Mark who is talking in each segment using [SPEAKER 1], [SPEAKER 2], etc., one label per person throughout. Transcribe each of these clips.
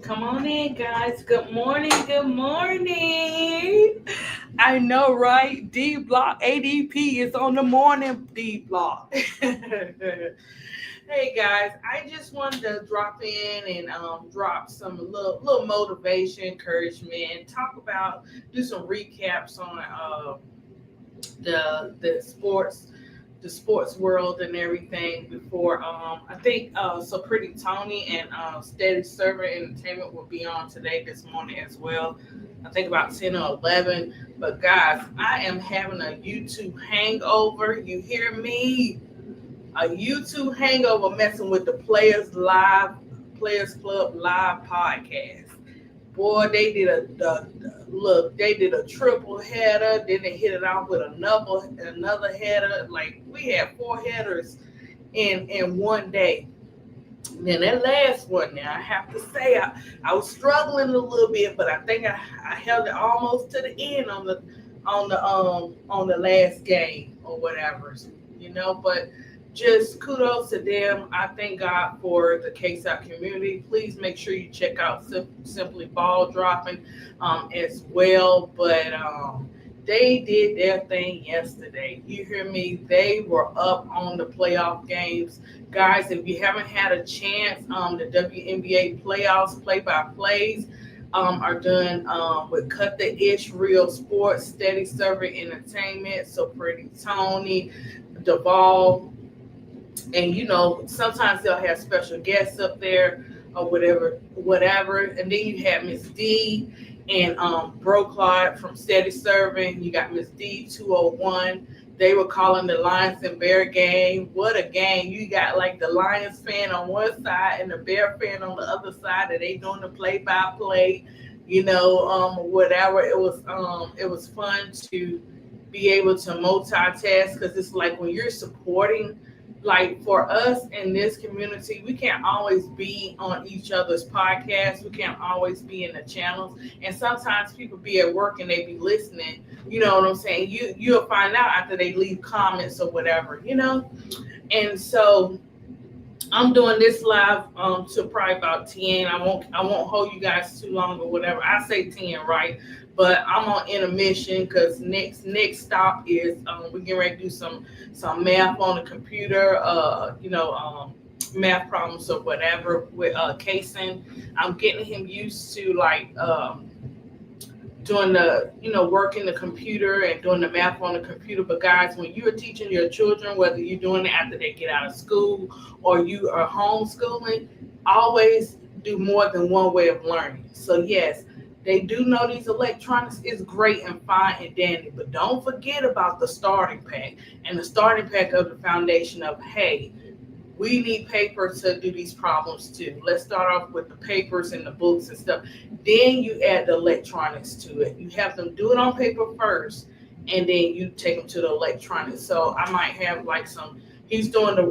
[SPEAKER 1] Come on in, guys. Good morning. Good morning. I know, right? D Block ADP is on the morning D Block. Hey guys, I just wanted to drop in and drop some little motivation, encouragement, talk about, do some recaps on the sports world and everything before I think so pretty Tony and Steady Server Entertainment will be on today this morning as well. I think about 10 or 11. But guys, I am having a YouTube hangover. You hear me? A YouTube hangover messing with the Players Club Live podcast. Boy, they did look. They did a triple header. Then they hit it off with another header. Like we had four headers in one day. Then that last one, now I have to say, I was struggling a little bit, but I think I held it almost to the end on the last game or whatever, But just kudos to them. I thank God for the KSAP community. Please make sure you check out Simply Ball Dropping as well. But they did their thing yesterday. You hear me? They were up on the playoff games. Guys, if you haven't had a chance, the WNBA playoffs play-by-plays are done with Cut the Ish Real Sports, Steady Server Entertainment, So Pretty Tony, Duvall, and sometimes they'll have special guests up there or whatever. And then you have Miss D and Bro Clyde from Steady Serving. You got Miss D 201. They were calling the Lions and Bear game. What a game. You got like the Lions fan on one side and the Bear fan on the other side, and they doing the play-by-play, whatever. It was fun to be able to multitask, because it's like when you're supporting, like for us in this community, we can't always be on each other's podcasts. We can't always be in the channels. And sometimes people be at work and they be listening. You know what I'm saying? You'll find out after they leave comments or whatever, And so I'm doing this live to probably about 10. I won't hold you guys too long or whatever. I say 10, right? But I'm on intermission because next stop is we're getting ready to do some math on the computer, math problems or whatever with Kason. I'm getting him used to like doing the, working the computer and doing the math on the computer. But guys, when you're teaching your children, whether you're doing it after they get out of school or you are homeschooling, always do more than one way of learning. So yes, they do know these electronics is great and fine and dandy, but don't forget about the starting pack and the starting pack of the foundation of, hey, we need paper to do these problems too. Let's start off with the papers and the books and stuff. Then you add the electronics to it. You have them do it on paper first, and then you take them to the electronics. So I might have like he's doing the,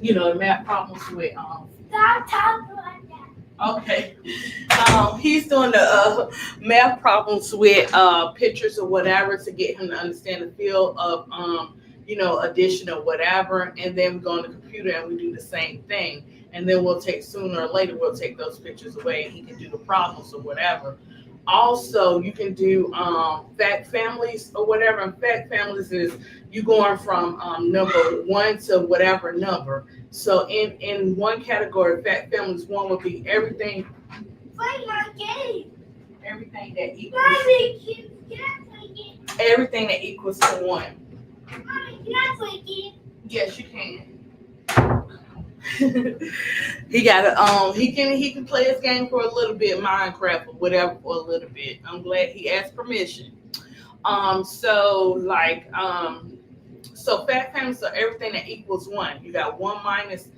[SPEAKER 1] the math problems with, Stop talking like that. Okay. He's doing the math problems with pictures or whatever to get him to understand the feel of, addition or whatever. And then we go on the computer and we do the same thing. And then sooner or later, we'll take those pictures away and he can do the problems or whatever. Also, you can do fact families or whatever. And fact families is you going from number 1 to whatever number. So in one category, fact families 1 would be everything. Play my game. Everything that equals. Mommy, can I play game? Everything that equals to 1. Mommy, can I play game? Yes, you can. He got he can play his game for a little bit, Minecraft or whatever for a little bit. I'm glad he asked permission. So fact families are everything that equals 1. You got 1 minus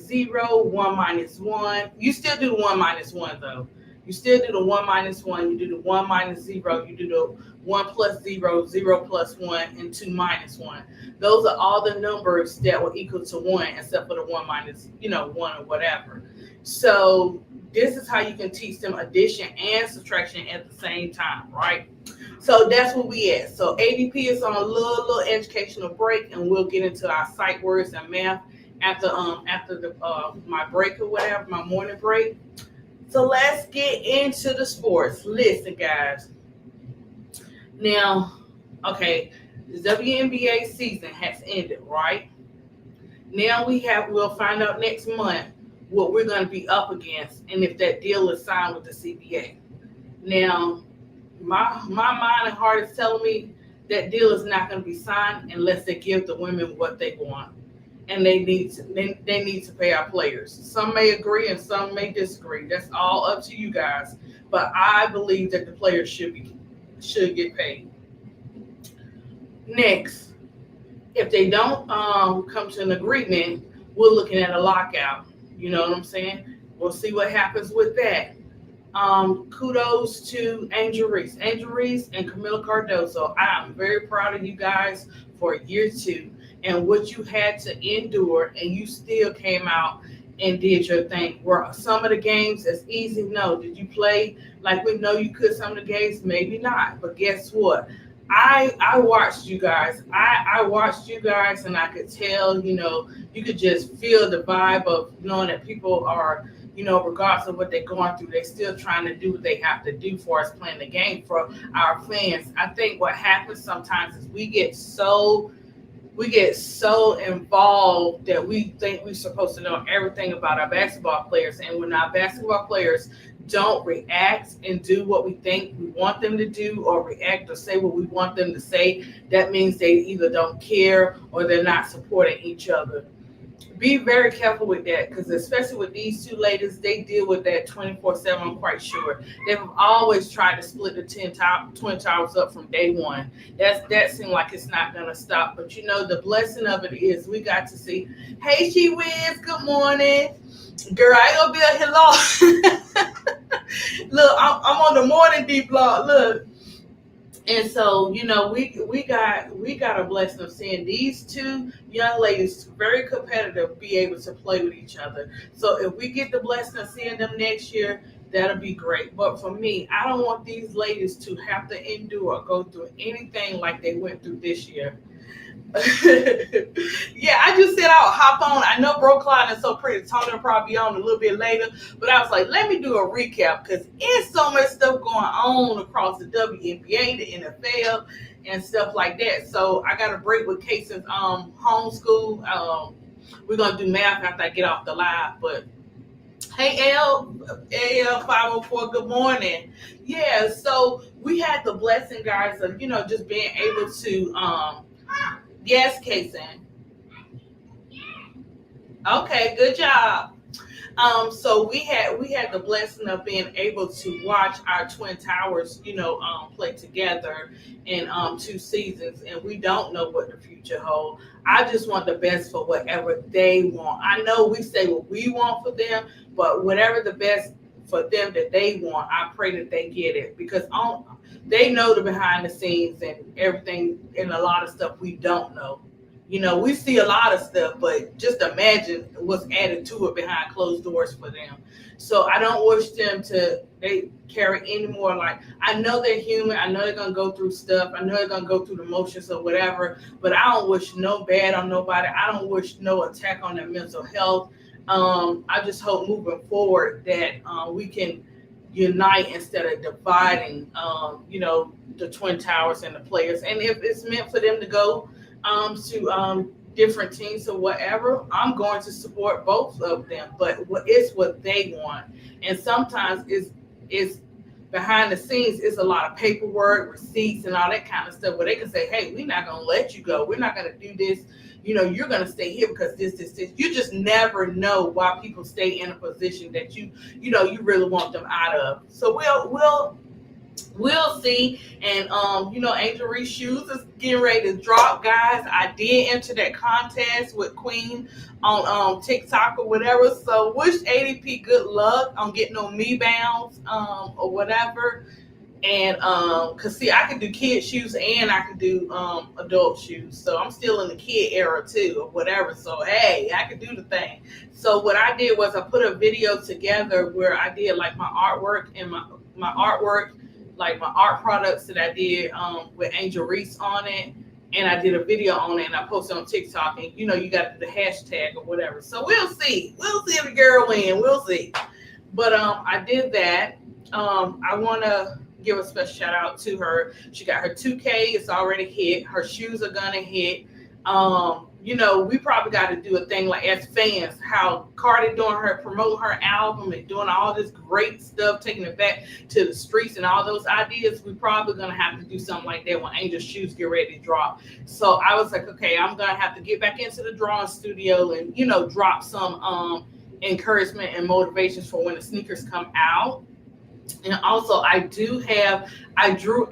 [SPEAKER 1] 0, 1 minus 1. You still do the 1 minus 1 though. You still do the 1 minus 1. You do the 1 minus 0. You do the 1 plus 0, 0 plus 1, and 2 minus 1. Those are all the numbers that will equal to 1, except for the 1 minus, 1 or whatever. So this is how you can teach them addition and subtraction at the same time, right? So that's where we at. So ADP is on a little educational break, and we'll get into our sight words and math after the my break or whatever, my morning break. So let's get into the sports. Listen, guys. Now, okay, the WNBA season has ended, right? Now we'll find out next month what we're going to be up against and if that deal is signed with the CBA. Now, my mind and heart is telling me that deal is not going to be signed unless they give the women what they want, and they need to pay our players. Some may agree and some may disagree. That's all up to you guys. But I believe that the players should get paid. Next, if they don't come to an agreement, we're looking at a lockout. You know what I'm saying? We'll see what happens with that. Kudos to Angel Reese. Angel Reese and Camila Cardoso. I'm very proud of you guys for year two and what you had to endure, and you still came out and did your thing. Were some of the games as easy? No. Did you play like we know you could some of the games? Maybe not. But guess what? I watched you guys. I watched you guys, and I could tell, you could just feel the vibe of knowing that people are, regardless of what they're going through, they're still trying to do what they have to do for us playing the game for our fans. I think what happens sometimes is we get so involved that we think we're supposed to know everything about our basketball players. And when our basketball players don't react and do what we think we want them to do, or react or say what we want them to say, that means they either don't care or they're not supporting each other. Be very careful with that, because especially with these two ladies, they deal with that 24/7. I'm quite sure they've always tried to split the Twin Towers up from day one. That seemed like it's not gonna stop. But the blessing of it is we got to see. Hey, She Wiz, good morning, girl. I ain't gonna be a hello. Look, I'm on the morning deep blog. Look. And so, we got a blessing of seeing these two young ladies, very competitive, be able to play with each other. So if we get the blessing of seeing them next year, that'll be great. But for me, I don't want these ladies to have to endure or go through anything like they went through this year. Yeah, I just said I'll hop on. I know Bro Clyde is so pretty. Tony will probably be on a little bit later, but I was like, let me do a recap, because it's so much stuff going on across the WNBA, the NFL, and stuff like that. So I got a break with Casey's homeschool. We're gonna do math after I get off the live. But hey, AL 504, good morning. Yeah, so we had the blessing, guys, of just being able to yes, Casey. Okay, good job. So we had the blessing of being able to watch our Twin Towers, play together in 2 seasons, and we don't know what the future holds. I just want the best for whatever they want. I know we say what we want for them, but whatever the best for them that they want, I pray that they get it, because they know the behind the scenes and everything, and a lot of stuff we don't know. We see a lot of stuff, but just imagine what's added to it behind closed doors for them. So I don't wish them they carry any more. Like, I know they're human. I know they're going to go through stuff. I know they're going to go through the motions or whatever, but I don't wish no bad on nobody. I don't wish no attack on their mental health. I just hope moving forward that we can unite instead of dividing, the Twin Towers and the players. And if it's meant for them to go to different teams or whatever, I'm going to support both of them. But it's what they want, and sometimes it's behind the scenes. It's a lot of paperwork, receipts, and all that kind of stuff where they can say, "Hey, we're not going to let you go. We're not going to do this. You're going to stay here because this. You just never know why people stay in a position that you really want them out of. So we'll see. And Angel Reese shoes is getting ready to drop, guys. I did enter that contest with Queen on TikTok or whatever. So wish ADP good luck on getting on Me Bounds or whatever. And cause see, I can do kid shoes and I can do adult shoes. So I'm still in the kid era too, or whatever. So hey, I can do the thing. So what I did was I put a video together where I did like my artwork and my artwork, like my art products that I did with Angel Reese on it. and I did a video on it and I posted on TikTok, and you got the hashtag or whatever. So we'll see. We'll see if the girl win. We'll see. But I did that. I want to give a special shout out to her. She got her 2K. It's already hit. Her shoes are gonna hit. We probably got to do a thing like as fans, how Cardi doing her promoting her album and doing all this great stuff, taking it back to the streets and all those ideas. We probably gonna have to do something like that when Angel's shoes get ready to drop. So I was like, okay, I'm gonna have to get back into the drawing studio and drop some encouragement and motivations for when the sneakers come out. And also I drew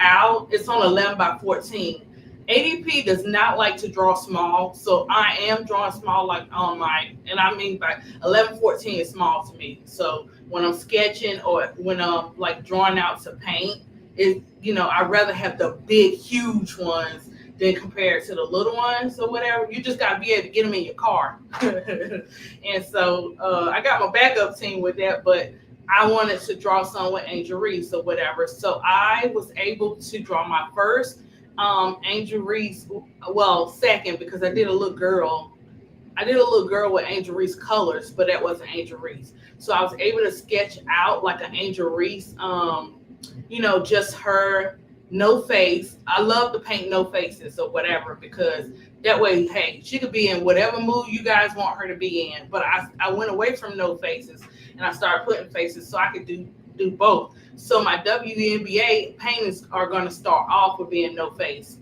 [SPEAKER 1] out, it's on 11 by 14. ADP does not like to draw small, so I am drawing small like on and I mean by 11-14 is small to me. So when I'm sketching or when I'm like drawing out to paint, I'd rather have the big, huge ones than compared to the little ones or whatever. You just got to be able to get them in your car. And so I got my backup team with that, but I wanted to draw some with Angel Reese or whatever. So I was able to draw my first Angel Reese, second, because I did a little girl with Angel Reese colors, but that wasn't Angel Reese. So I was able to sketch out like an Angel Reese, just her, no face. I love to paint no faces or whatever, because that way, hey, she could be in whatever mood you guys want her to be in. But I went away from no faces and I started putting faces so I could do both. So my WNBA paintings are going to start off with being no face.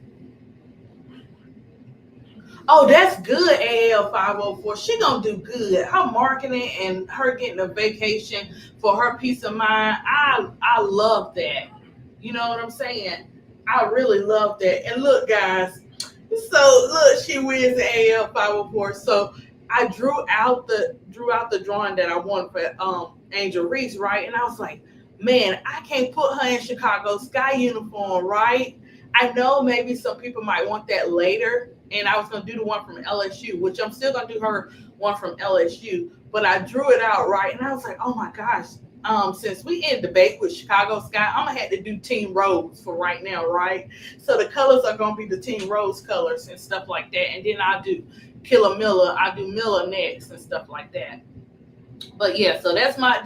[SPEAKER 1] Oh, that's good, AL504. She going to do good. Her marketing and her getting a vacation for her peace of mind. I love that. You know what I'm saying? I really love that. And look, guys. So look, she wins the AL504. So I drew out the drawing that I wanted for Angel Reese, right? And I was like, man, I can't put her in Chicago Sky uniform, right? I know maybe some people might want that later, and I was going to do the one from LSU, which I'm still going to do her one from LSU, but I drew it out, right? And I was like, oh my gosh, since we in debate with Chicago Sky, I'm going to have to do Team Rose for right now, right? So the colors are going to be the Team Rose colors and stuff like that, and then I'll do Killer Miller. I'll do Miller next and stuff like that. But yeah, so that's my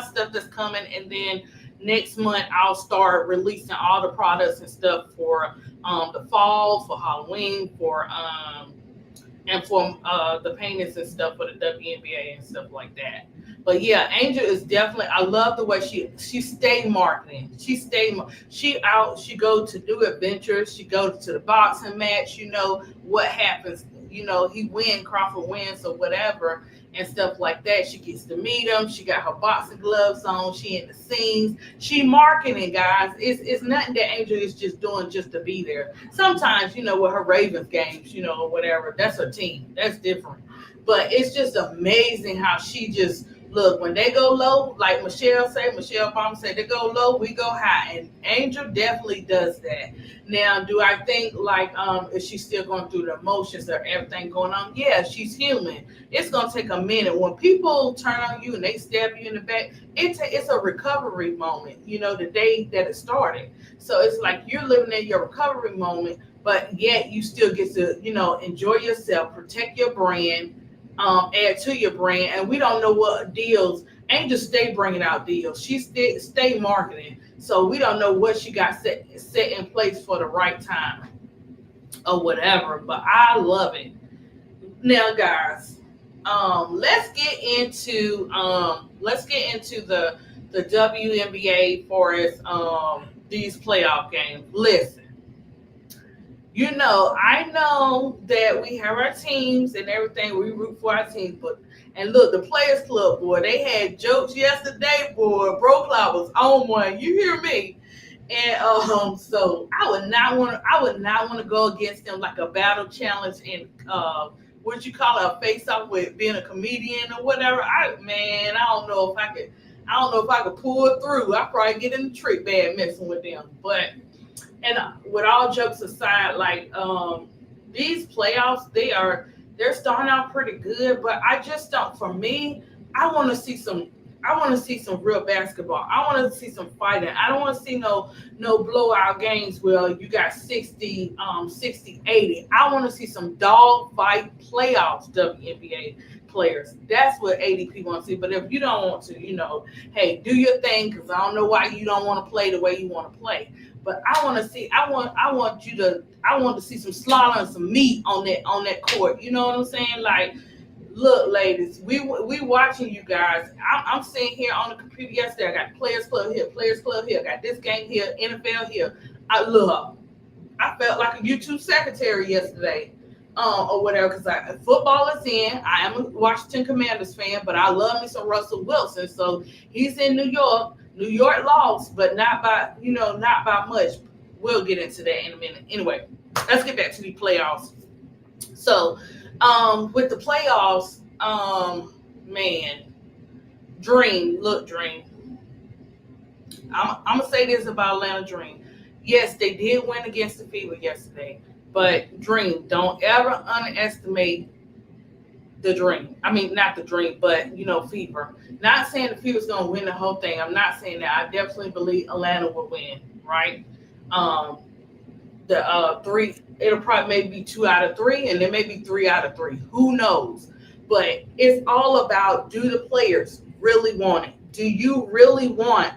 [SPEAKER 1] stuff that's coming, and then next month I'll start releasing all the products and stuff for the fall, for Halloween, for and for the paintings and stuff for the WNBA and stuff like that. But yeah, Angel is definitely, I love the way she stay marketing. She go to do adventures. She goes to the boxing match. What happens. He Crawford wins or whatever and stuff like that. She gets to meet him. She got her boxing gloves on. She in the scenes. She marketing, guys. It's nothing that Angel is just doing just to be there. Sometimes, with her Ravens games, or whatever, that's her team. That's different. But it's just amazing how she just, look, when they go low, like Michelle Obama said, they go low, we go high. And Angel definitely does that. Now, do I think is she still going through the emotions or everything going on? Yeah, she's human. It's going to take a minute. When people turn on you and they stab you in the back, it's a recovery moment, the day that it started. So it's like you're living in your recovery moment, but yet you still get to, enjoy yourself, protect your brand, add to your brand. And we don't know what deals. Angel stay bringing out deals. She stay marketing. So we don't know what she got set in place for the right time or whatever. But I love it. Now, guys, let's get into the WNBA for these playoff games. Listen. I know that we have our teams and everything. We root for our teams, and look, the Players Club, boy, they had jokes yesterday, boy. Bro Cloud was on one. You hear me? And so I would not want to go against them like a battle challenge and what you call it, a face off with being a comedian or whatever. I don't know if I could pull it through. I probably get in the trick bag messing with them, but. And with all jokes aside, these playoffs, they're starting out pretty good, but I just don't. For me, I want to see some I want to see some real basketball. I want to see some fighting. I don't want to see no blowout games where you got 60, 80. I want to see some dog fight playoffs, WNBA players. That's what ADP wants to see. But if you don't want to, hey, do your thing, because I don't know why you don't want to play the way you want to play. But I want to see. I want to see some slaughter and some meat on that court. You know what I'm saying? Like, look, ladies, we watching you guys. I'm sitting here on the computer yesterday. I got Players Club here, Players Club here. I got this game here, NFL here. I felt like a YouTube secretary yesterday, or whatever, because football is in. I am a Washington Commanders fan, but I love me some Russell Wilson. So he's in New York. New York lost, but not by much. We'll get into that in a minute. Anyway, let's get back to the playoffs. So, with the playoffs, man, Dream. I'm gonna say this about Atlanta Dream. Yes, they did win against the Fever yesterday, but Dream, don't ever underestimate the Dream. I mean, not the Dream, but Fever. Not saying the Fever's gonna win the whole thing. I'm not saying that. I definitely believe Atlanta will win. Right? The three, it'll probably maybe 2 out of 3, and then maybe 3 out of 3. Who knows? But it's all about, do the players really want it? Do you really want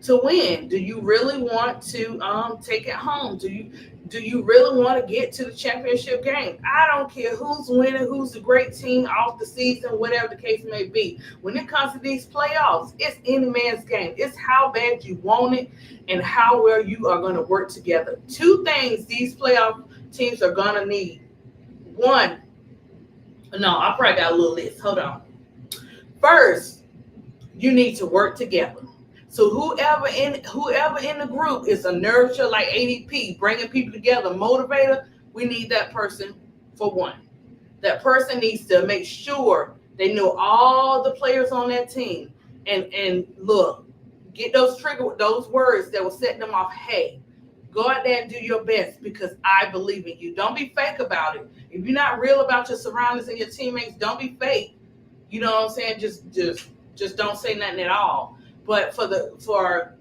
[SPEAKER 1] to win? Do you really want to take it home? Do you really want to get to the championship game? I don't care who's winning, who's the great team off the season, whatever the case may be. When it comes to these playoffs, it's any man's game. It's how bad you want it and how well you are going to work together. 2 things these playoff teams are going to need. One, no, I probably got a little list. Hold on. First, you need to work together. So whoever in the group is a nurturer like ADP, bringing people together, motivator, we need that person for one. That person needs to make sure they know all the players on that team, and look, get those words that will set them off. Hey, go out there and do your best, because I believe in you. Don't be fake about it. If you're not real about your surroundings and your teammates, don't be fake. You know what I'm saying? Just don't say nothing at all. But for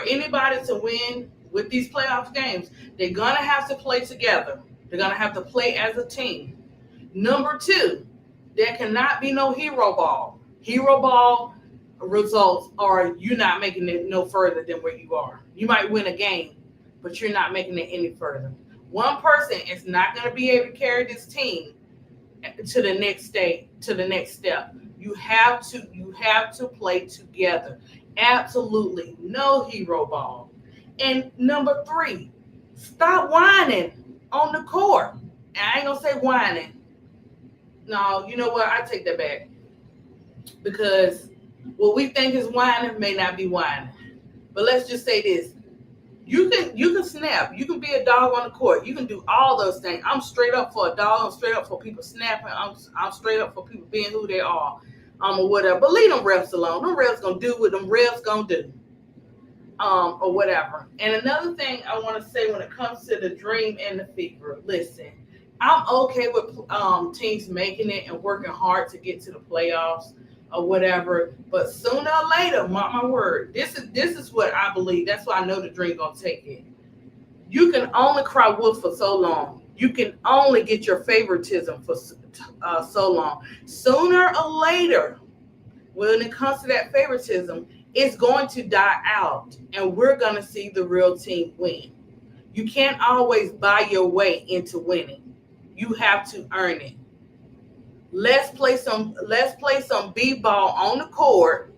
[SPEAKER 1] anybody to win with these playoff games, they're gonna have to play together. They're gonna have to play as a team. Number 2, there cannot be no hero ball. Hero ball results are you not making it no further than where you are. You might win a game, but you're not making it any further. One person is not going to be able to carry this team to the next step. You have to play together. Absolutely no hero ball. And number 3, stop whining on the court. And I ain't gonna say whining. No, you know what? I take that back, because what we think is whining may not be whining. But let's just say this: you can snap. You can be a dog on the court. You can do all those things. I'm straight up for a dog. I'm straight up for people snapping. I'm straight up for people being who they are. Or whatever. But leave them refs alone. Them refs gonna do what them refs gonna do. Or whatever. And another thing I want to say when it comes to the Dream and the Fever, listen, I'm okay with teams making it and working hard to get to the playoffs or whatever. But sooner or later, mark my word, this is what I believe. That's why I know the Dream gonna take it. You can only cry wolf for so long. You can only get your favoritism for so long. Sooner or later, when it comes to that favoritism, it's going to die out, and we're going to see the real team win. You can't always buy your way into winning. You have to earn it. Let's play some b-ball on the court,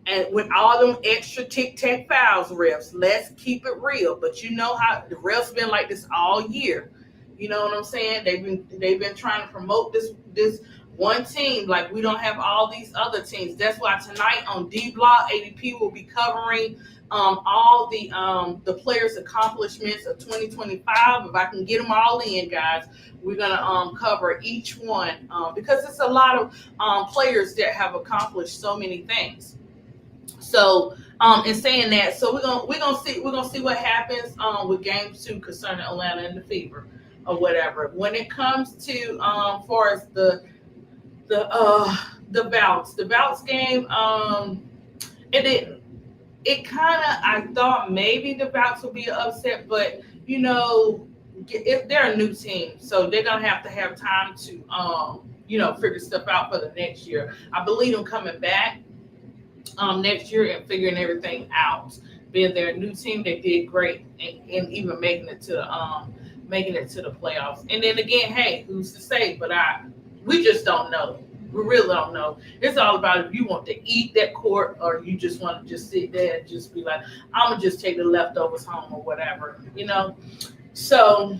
[SPEAKER 1] and with all them extra tic-tac fouls, refs. Let's keep it real. But you know how the refs been like this all year. You know what I'm saying? They've been trying to promote this one team like we don't have all these other teams. That's why tonight on D Block, ADP will be covering all the players' accomplishments of 2025. If I can get them all in, guys, we're gonna cover each one because it's a lot of players that have accomplished so many things. So in saying that, so we're gonna see what happens with game 2 concerning Atlanta and the Fever or whatever. When it comes to far as the The Bouts game. It didn't. It kind of, I thought maybe the Bouts would be upset, but if they're a new team, so they're gonna have time to figure stuff out for the next year. I believe them coming back next year and figuring everything out. Being their new team, they did great, and even making it to the playoffs. And then again, hey, who's to say? But we just don't know. We really don't know. It's all about if you want to eat that court or you just want to just sit there and just be like, I'm gonna just take the leftovers home or whatever. So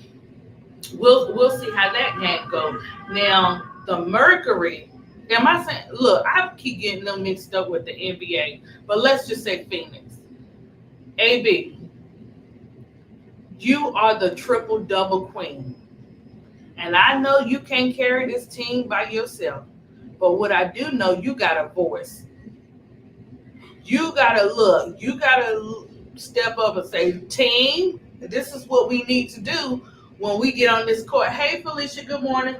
[SPEAKER 1] we'll see how that game goes. Now the Mercury. Am I saying? Look, I keep getting them mixed up with the NBA, but let's just say Phoenix. AB, you are the triple double queen, and I know you can't carry this team by yourself. But what I do know, you got a voice. You gotta look. You gotta step up and say, "Team, this is what we need to do when we get on this court." Hey, Felicia. Good morning.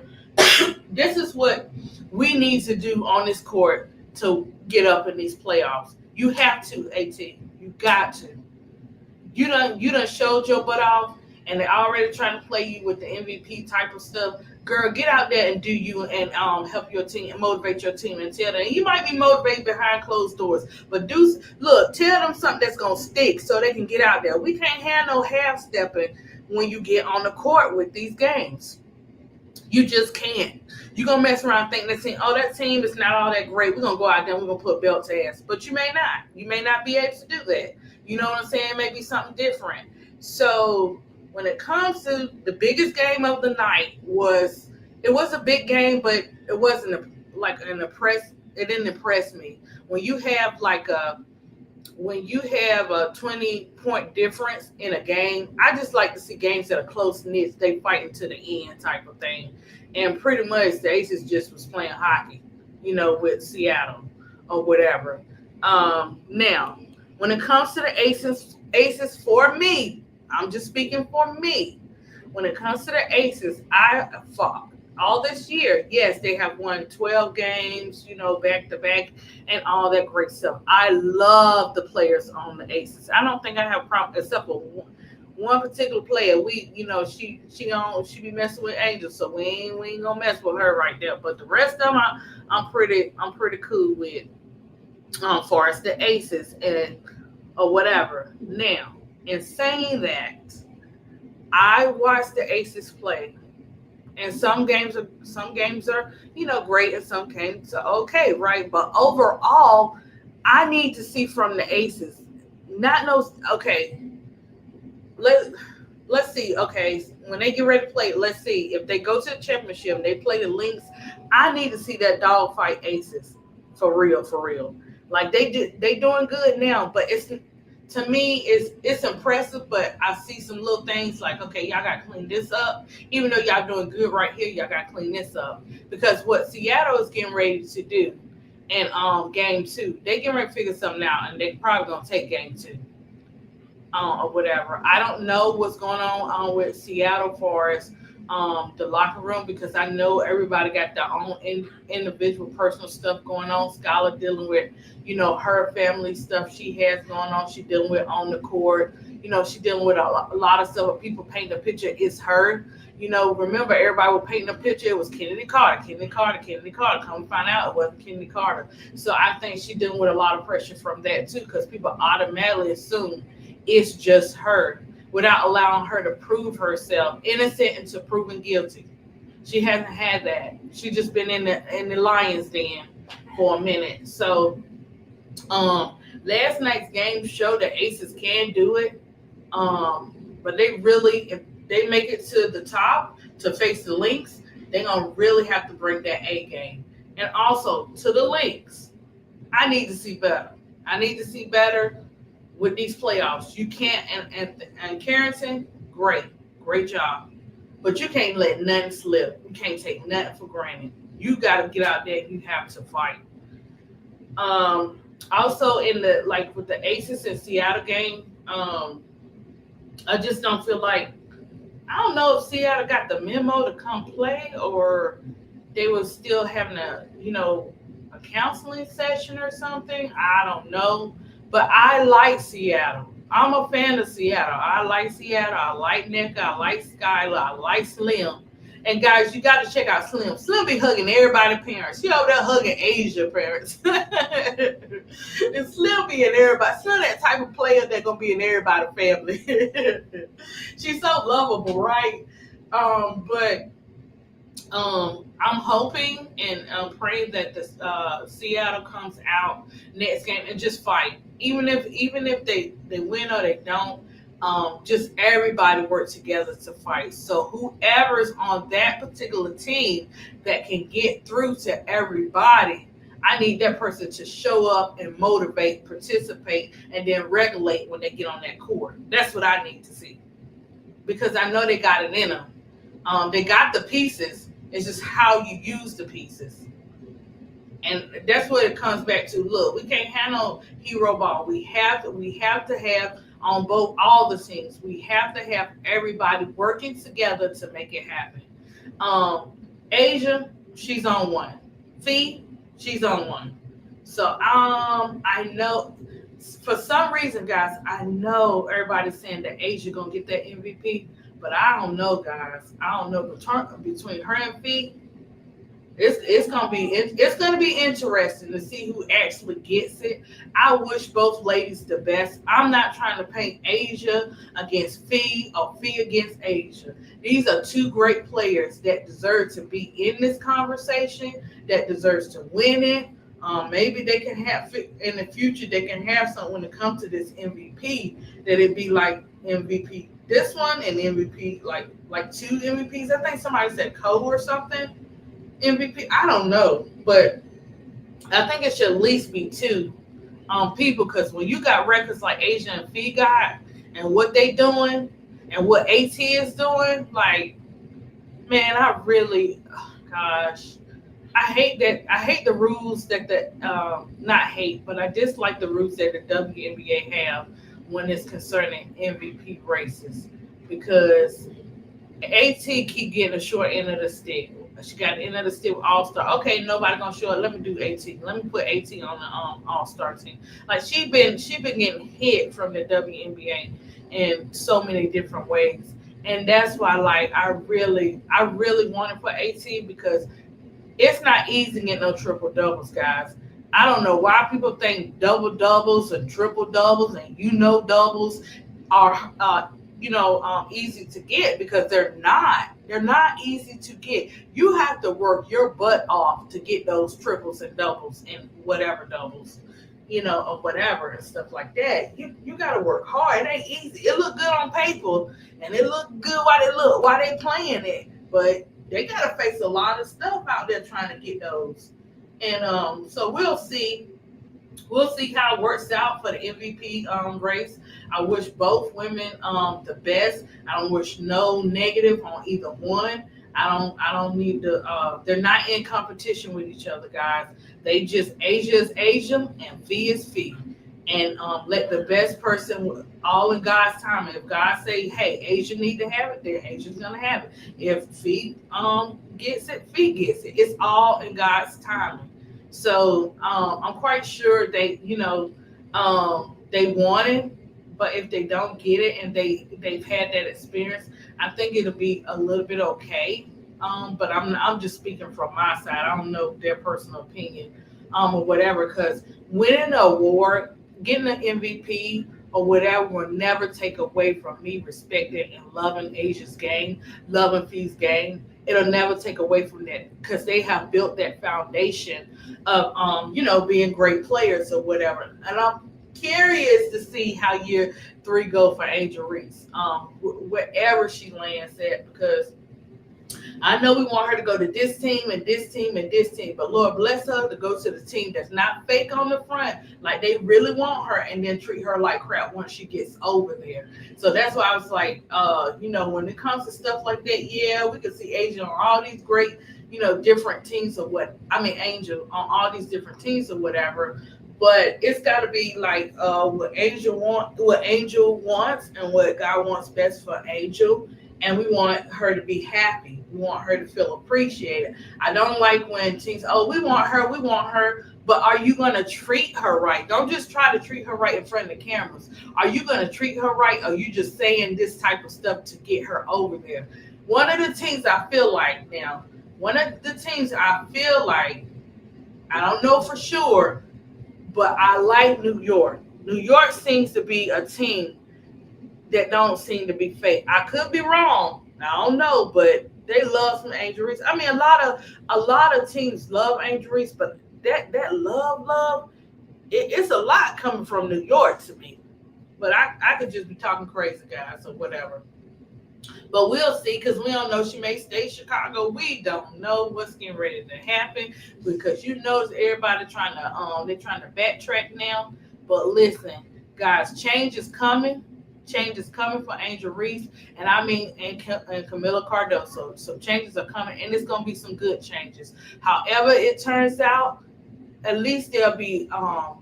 [SPEAKER 1] This is what we need to do on this court to get up in these playoffs. You have to, AT. You got to. You done showed your butt off, and they're already trying to play you with the MVP type of stuff. Girl, get out there and do you, and help your team and motivate your team and tell them. You might be motivated behind closed doors, but tell them something that's gonna stick so they can get out there. We can't have no half stepping when you get on the court with these games. You just can't. You're going to mess around thinking that team is not all that great. We're going to go out there and we're going to put belt to ass. But you may not. You may not be able to do that. You know what I'm saying? Maybe something different. So when it comes to the biggest game of the night it was a big game, but it wasn't it didn't impress me. When you have a 20-point difference in a game, I just like to see games that are close knit, they fighting to the end type of thing. And pretty much the Aces just was playing hockey, with Seattle or whatever. Now, when it comes to the Aces for me, I'm just speaking for me. When it comes to the Aces, I fought all this year. Yes, they have won 12 games, back to back and all that great stuff. I love the players on the Aces. I don't think I have a problem except for one particular player. She be messing with Angel, so we ain't gonna mess with her right there. But the rest of them, I'm pretty cool with. Far as the Aces or whatever. Now, in saying that, I watched the Aces play. And some games are great, and some games are okay, right? But overall, I need to see from the Aces. Okay. Let's see. Okay, when they get ready to play, let's see if they go to the championship. They play the Lynx. I need to see that dogfight Aces for real. Like they doing good now, but to me, it's impressive, but I see some little things like, okay, y'all got to clean this up. Even though y'all doing good right here, y'all got to clean this up. Because what Seattle is getting ready to do in game 2, they getting ready to figure something out, and they probably going to take game 2 or whatever. I don't know what's going on with Seattle for as the locker room, because I know everybody got their own individual personal stuff going on. Skylar dealing with, her family stuff she has going on. She dealing with on the court. She dealing with a lot of stuff. People paint the picture. It's her. Remember everybody was painting a picture. It was Kennedy Carter. Come find out it wasn't Kennedy Carter. So I think she's dealing with a lot of pressure from that too, because people automatically assume it's just her, without allowing her to prove herself innocent into proven guilty. She hasn't had that. She just been in the lion's den for a minute. So last night's game showed the Aces can do it. But if they make it to the top to face the Lynx, they're gonna really have to bring that A game. And also to the Lynx, I need to see better with these playoffs. You can't, and Carrington, great job. But you can't let nothing slip. You can't take nothing for granted. You got to get out there and you have to fight. Also with the Aces and Seattle game, I just don't feel like, I don't know if Seattle got the memo to come play, or they were still having a a counseling session or something. I don't know. But I like Seattle. I'm a fan of Seattle. I like Seattle. I like NECA. I like Skylar. I like Slim. And guys, you got to check out Slim. Slim be hugging everybody's parents. She over there hugging Asia parents. And Slim be in everybody. Slim that type of player that gonna be in everybody's family. She's so lovable, right? But I'm hoping and praying that the Seattle comes out next game and just fight. Even if they win or they don't, just everybody work together to fight. So whoever's on that particular team that can get through to everybody, I need that person to show up and motivate, participate, and then regulate when they get on that court. That's what I need to see because I know they got it in them. They got the pieces. It's just how you use the pieces. And that's what it comes back to. Look, we can't handle hero ball. We have to have on all the teams. We have to have everybody working together to make it happen. Asia, she's on one. Fee, she's on one. So I know for some reason, guys, I know everybody's saying that Asia gonna get that MVP. But I don't know, guys. I don't know between her and Fee. It's gonna be interesting to see who actually gets it. I wish both ladies the best. I'm not trying to paint Asia against Fee or Fee against Asia. These are two great players that deserve to be in this conversation. That deserves to win it. Maybe they can have in the future. They can have something when it comes to this MVP that it be like MVP this one and MVP like two MVPs. I think somebody said Kobe or something. MVP. I don't know, but I think it should at least be two people because when you got records like Asia and Fee got and what they doing and what AT is doing, like man, I really, gosh. I hate the rules that not hate, but I dislike the rules that the WNBA have when it's concerning MVP races because AT keep getting a short end of the stick. She got the end of the stick with All-Star. Okay, nobody gonna show it. Let me do AT. Let me put AT on the All-Star team. Like she been getting hit from the WNBA in so many different ways, and that's why like I really wanted for AT because it's not easy getting no triple doubles, guys. I don't know why people think double doubles and triple doubles and doubles are easy to get because they're not. They're not easy to get. You have to work your butt off to get those triples and doubles and whatever doubles, or whatever and stuff like that. You got to work hard. It ain't easy. It look good on paper and it look good while they playing it, but they got to face a lot of stuff out there trying to get those. And so we'll see. We'll see how it works out for the MVP race. I wish both women the best. I don't wish no negative on either one. I don't need to. They're not in competition with each other, guys. They just Asia is Asia and Fee is Fee. And let the best person, all in God's time. If God say, "Hey, Asia need to have it," then Asia's gonna have it. If Fee gets it, Fee gets it. It's all in God's timing. So I'm quite sure they want it, but if they don't get it and they've had that experience, I think it'll be a little bit okay. But I'm just speaking from my side. I don't know their personal opinion or whatever. Because winning an award, getting an MVP or whatever will never take away from me respecting and loving Asia's game, loving Fee's game. It'll never take away from that because they have built that foundation of, being great players or whatever. And I'm curious to see how year 3 go for Angel Reese, wherever she lands at, because I know we want her to go to this team and this team and this team, but Lord bless her to go to the team that's not fake on the front, like they really want her, and then treat her like crap once she gets over there. So that's why I was like, when it comes to stuff like that, yeah, we can see Angel on all these great, different teams or Angel on all these different teams or whatever. But it's got to be like what Angel wants, and what God wants best for Angel. and we want her to be happy. We want her to feel appreciated. I don't like when teens, oh, we want her, but are you going to treat her right? Don't just try to treat her right in front of the cameras. Are you going to treat her right? Or are you just saying this type of stuff to get her over there? One of the teams I feel like now, one of the teams I feel like, I don't know for sure, but I like New York. New York seems to be a team that don't seem to be fake. I could be wrong. I don't know, but they love some Angel Reese. I mean, a lot of teams love Angel Reese, but that love, it's a lot coming from New York to me. But I could just be talking crazy, guys, or whatever. But we'll see, because we don't know. She may stay Chicago. We don't know what's getting ready to happen, because you notice everybody they're trying to backtrack now. But listen, guys, change is coming. Change is coming for Angel Reese, and I mean, and Camila Cardoso. So changes are coming, and it's gonna be some good changes. However it turns out, at least there'll be a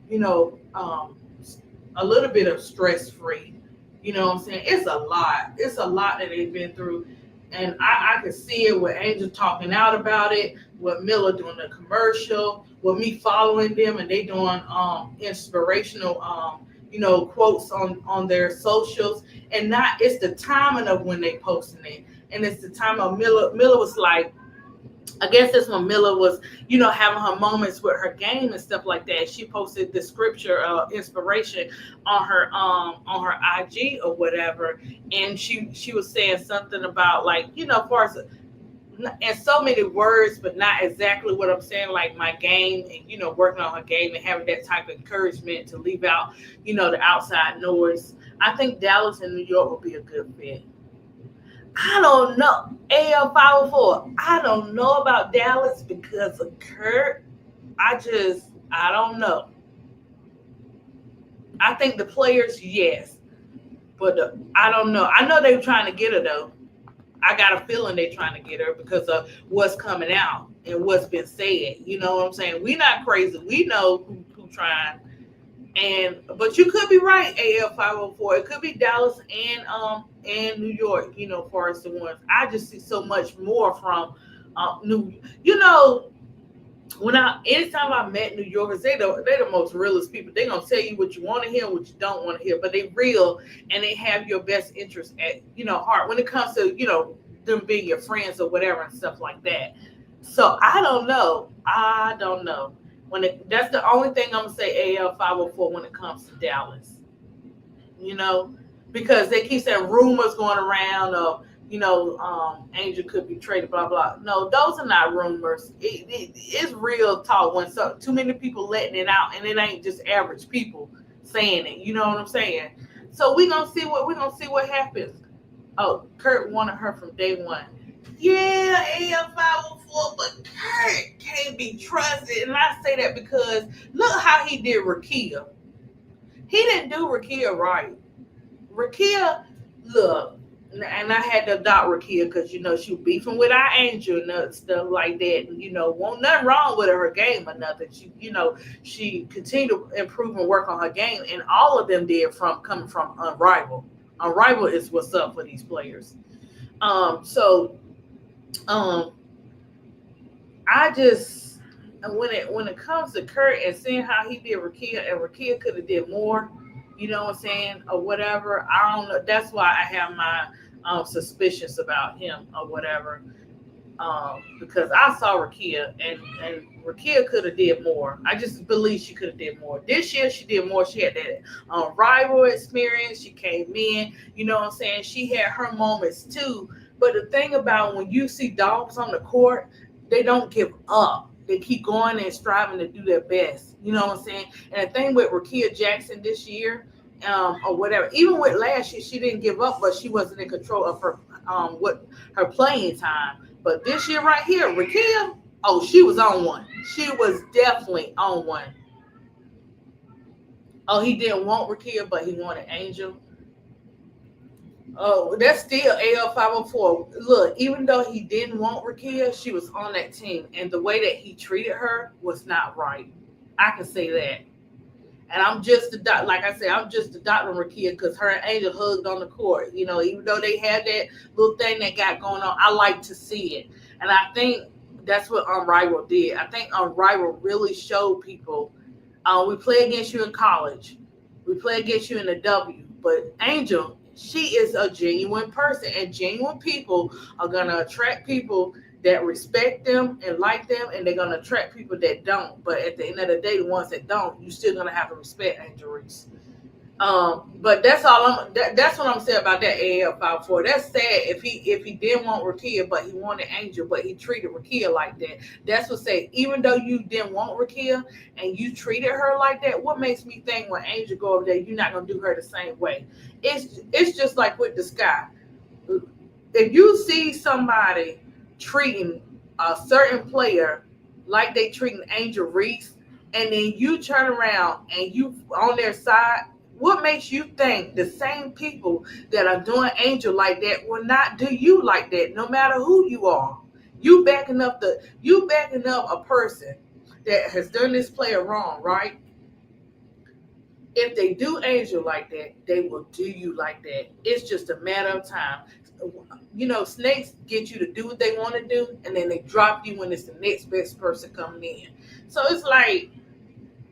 [SPEAKER 1] little bit of stress free. You know what I'm saying? It's a lot. It's a lot that they've been through. And I can see it with Angel talking out about it, with Miller doing the commercial, with me following them, and they doing inspirational quotes on their socials. And not, it's the timing of when they posting it. And it's the time of Miller was like, I guess that's when Miller was, having her moments with her game and stuff like that. She posted the scripture inspiration on her IG or whatever, and she was saying something about, like, as far as, in so many words, but not exactly what I'm saying, like my game, and working on her game and having that type of encouragement to leave out the outside noise. I think Dallas and New York will be a good fit. I don't know. AL 504. I don't know about Dallas because of Kurt. I don't know. I think the players, yes. But I don't know. I know they were trying to get her, though. I got a feeling they're trying to get her because of what's coming out and what's been said. You know what I'm saying? We not crazy. We know who trying. But you could be right, AL 504. It could be Dallas and New York, for us the ones. I just see so much more from New. Anytime I met New Yorkers, they're the most realest people. They're gonna tell you what you want to hear, what you don't want to hear, but they real, and they have your best interest at heart when it comes to them being your friends or whatever and stuff like that. So I don't know. That's the only thing I'm gonna say AL 504 when it comes to Dallas. Because they keep saying rumors going around of Angel could be traded, blah blah. No, those are not rumors. It's real talk when too many people letting it out, and it ain't just average people saying it. You know what I'm saying? So we're gonna see what happens. Oh, Kurt wanted her from day one. Yeah, AL 504, but Kurt can't be trusted. And I say that because look how he did Rakia. He didn't do Rakia right. Rakia, look, and I had to adopt Rakia because she was beefing with our Angel and stuff like that. And won't nothing wrong with her game or nothing. She continued to improve and work on her game, and all of them did coming from Unrivaled. Unrivaled is what's up for these players. I just, when it comes to Kurt and seeing how he did Rakia, and Rakia could have did more, you know what I'm saying, or whatever. I don't know. That's why I have my suspicions about him or whatever. Because I saw Rakia, and Rakia could have did more. I just believe she could have did more. This year she did more. She had that rival experience. She came in, you know what I'm saying. She had her moments too. But the thing about when you see dogs on the court, they don't give up. They keep going and striving to do their best. You know what I'm saying? And the thing with Rakia Jackson this year, or whatever, even with last year, she didn't give up, but she wasn't in control of her her playing time. But this year right here, Rakia, she was on one. She was definitely on one. Oh, he didn't want Rakia, but he wanted Angel. Oh, that's still AL 504. Look, even though he didn't want Rakia, she was on that team. And the way that he treated her was not right. I can say that. And I'm just the doc, like I said, I'm just the doctor Rakia because her and Angel hugged on the court. You know, even though they had that little thing that got going on, I like to see it, and I think that's what Unrivaled did. I think Unrivaled really showed people. We play against you in college, we play against you in the W, but Angel, she is a genuine person, and genuine people are gonna attract people that respect them and like them, and they're gonna attract people that don't. But at the end of the day, the ones that don't, you still gonna have to respect Angel Reese. But that's all that's what I'm saying about that AL 54. That's sad if he didn't want Rakia, but he wanted Angel, but he treated Rakia like that. That's what say. Even though you didn't want Rakia and you treated her like that, what makes me think when Angel go over there, you're not gonna do her the same way? It's just like with the Sky. If you see somebody treating a certain player like they treating Angel Reese, and then you turn around and you on their side, what makes you think the same people that are doing Angel like that will not do you like that, no matter who you are? You backing up a person that has done this player wrong, right? If they do Angel like that, they will do you like that. It's just a matter of time. You know, snakes get you to do what they want to do, and then they drop you when it's the next best person coming in. So it's like,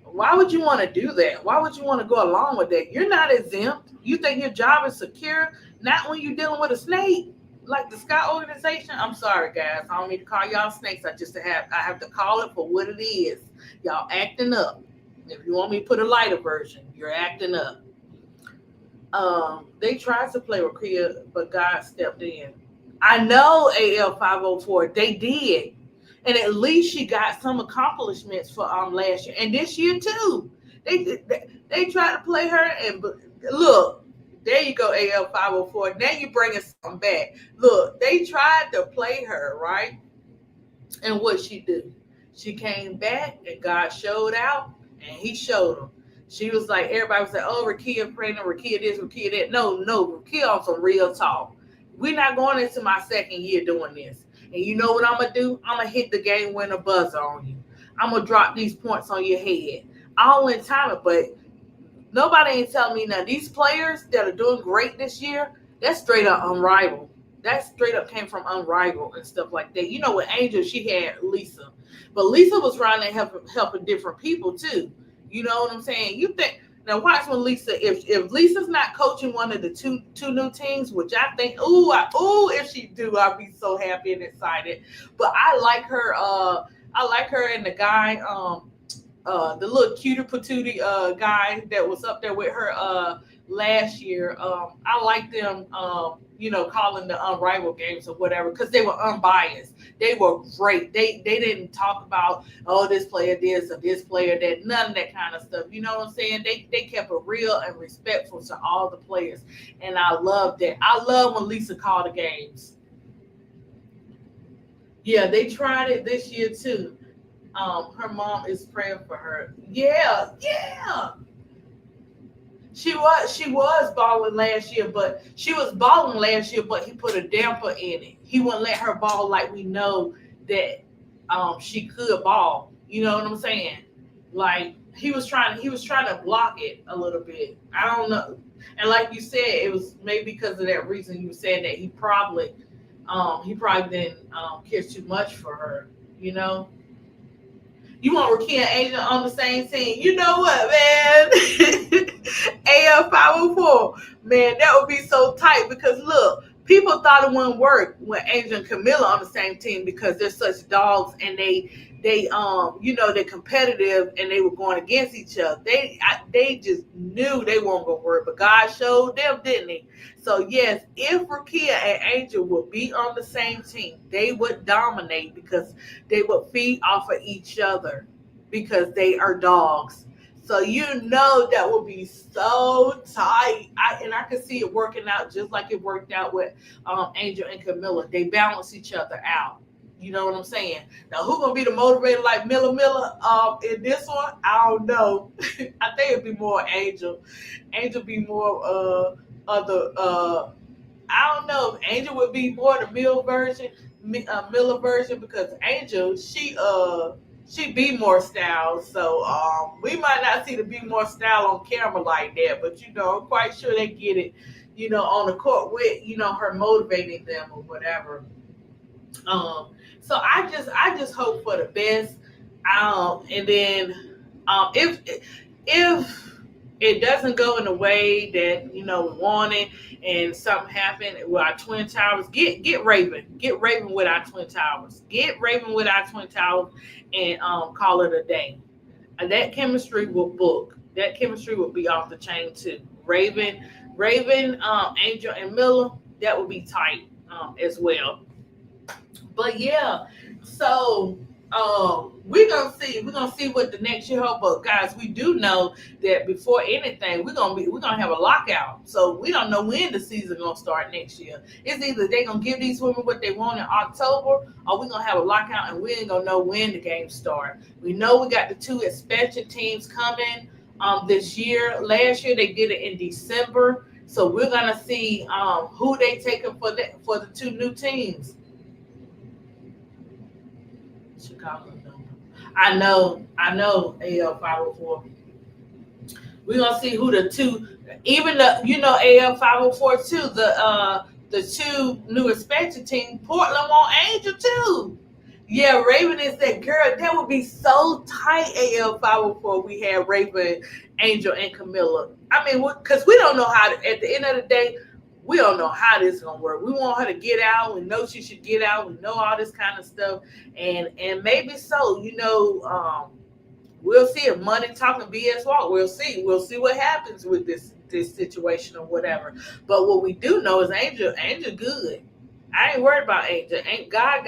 [SPEAKER 1] why would you want to do that? Why would you want to go along with that? You're not exempt. You think your job is secure? Not when you're dealing with a snake like the Sky organization. I'm sorry, guys. I don't need to call y'all snakes. I have to call it for what it is. Y'all acting up. If you want me to put a lighter version, you're acting up. They tried to play with Kia, but God stepped in. I know AL 504. They did, and at least she got some accomplishments for last year and this year too. They tried to play her, and look, there you go, AL 504. Now you bringing something back. Look, they tried to play her, right? And what she do? She came back, and God showed out, and He showed them. She was like, everybody was like, oh, Rakia pregnant, Rakia this, Rakia that. No, Rakia on some real talk. We're not going into my second year doing this. And you know what I'm going to do? I'm going to hit the game winner buzzer on you. I'm going to drop these points on your head. I'll in time it, but nobody ain't telling me now. These players that are doing great this year, that's straight up Unrivaled. That straight up came from Unrivaled and stuff like that. You know, with Angel, she had Lisa. But Lisa was running and helping different people too. You know what I'm saying? You think now watch when Lisa, if Lisa's not coaching one of the two new teams, which I think, if she do, I'll be so happy and excited. But I like her, and the guy, the little cutie patootie guy that was up there with her last year. I like them, calling the Unrivaled games or whatever because they were unbiased. They were great. They didn't talk about, oh, this player this or this player that, none of that kind of stuff. You know what I'm saying? They kept it real and respectful to all the players, and I love that. I love when Lisa called the games. Yeah, they tried it this year too. Her mom is praying for her. Yeah. She was balling last year, but he put a damper in it. He wouldn't let her ball like we know that she could ball. You know what I'm saying? Like he was trying to block it a little bit. I don't know. And like you said, it was maybe because of that reason you were saying that he probably didn't care too much for her, you know. You want Rakia and Angel on the same team. You know what, man? AL 504. Man, that would be so tight because look, people thought it wouldn't work when Angel and Camilla on the same team because they're such dogs and they're competitive and they were going against each other. They just knew they weren't gonna work, but God showed them, didn't He? So yes, if Rakia and Angel would be on the same team, they would dominate because they would feed off of each other because they are dogs. So you know that would be so tight. I could see it working out just like it worked out with Angel and Camilla. They balance each other out. You know what I'm saying? Now, who's gonna be the motivator like Miller in this one? I don't know. I think it'd be more Angel. Angel be more of the I don't know if Angel would be more the Miller version because Angel she be more style. So we might not see the be more style on camera like that, but I'm quite sure they get it, on the court with her motivating them or whatever. Um, so I just hope for the best. And then if it doesn't go in the way that we want it, and something happened with our twin towers, get Raven with our twin towers, and call it a day. And that chemistry will book. That chemistry will be off the chain too. Angel, and Miller, that would be tight as well. But yeah, so we're gonna see what the next year holds. But guys, we do know that before anything, we're gonna have a lockout. So we don't know when the season gonna start next year. It's either they gonna give these women what they want in October, or we're gonna have a lockout and we ain't gonna know when the games start. We know we got the two expansion teams coming this year. Last year they did it in December. So we're gonna see who they taking for the two new teams. Chicago. I know. AL 504. We're gonna see who the two, even the AL 504 too. The two new expansion team. Portland want Angel too. Yeah, Raven is that girl. That would be so tight. AL 504. We had Raven, Angel, and Camilla. I mean, because we don't know how. At the end of the day, we don't know how this is gonna work. We want her to get out. We know she should get out. We know all this kind of stuff, and maybe so. We'll see if money talking BS walk. We'll see. We'll see what happens with this situation or whatever. But what we do know is Angel good. I ain't worried about Angel. Ain't God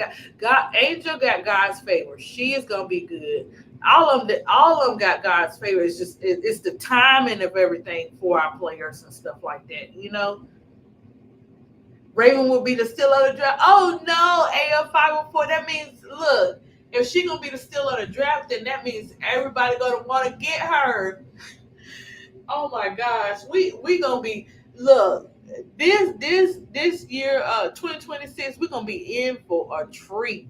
[SPEAKER 1] Angel got God's favor. She is gonna be good. All of them got God's favor. It's the timing of everything for our players and stuff like that. Raven will be the steal of the draft. Oh no, AL 504. That means, look, if she gonna be the steal of the draft, then that means everybody gonna want to get her. Oh my gosh, we gonna be, look, this year 2026, we're gonna be in for a treat.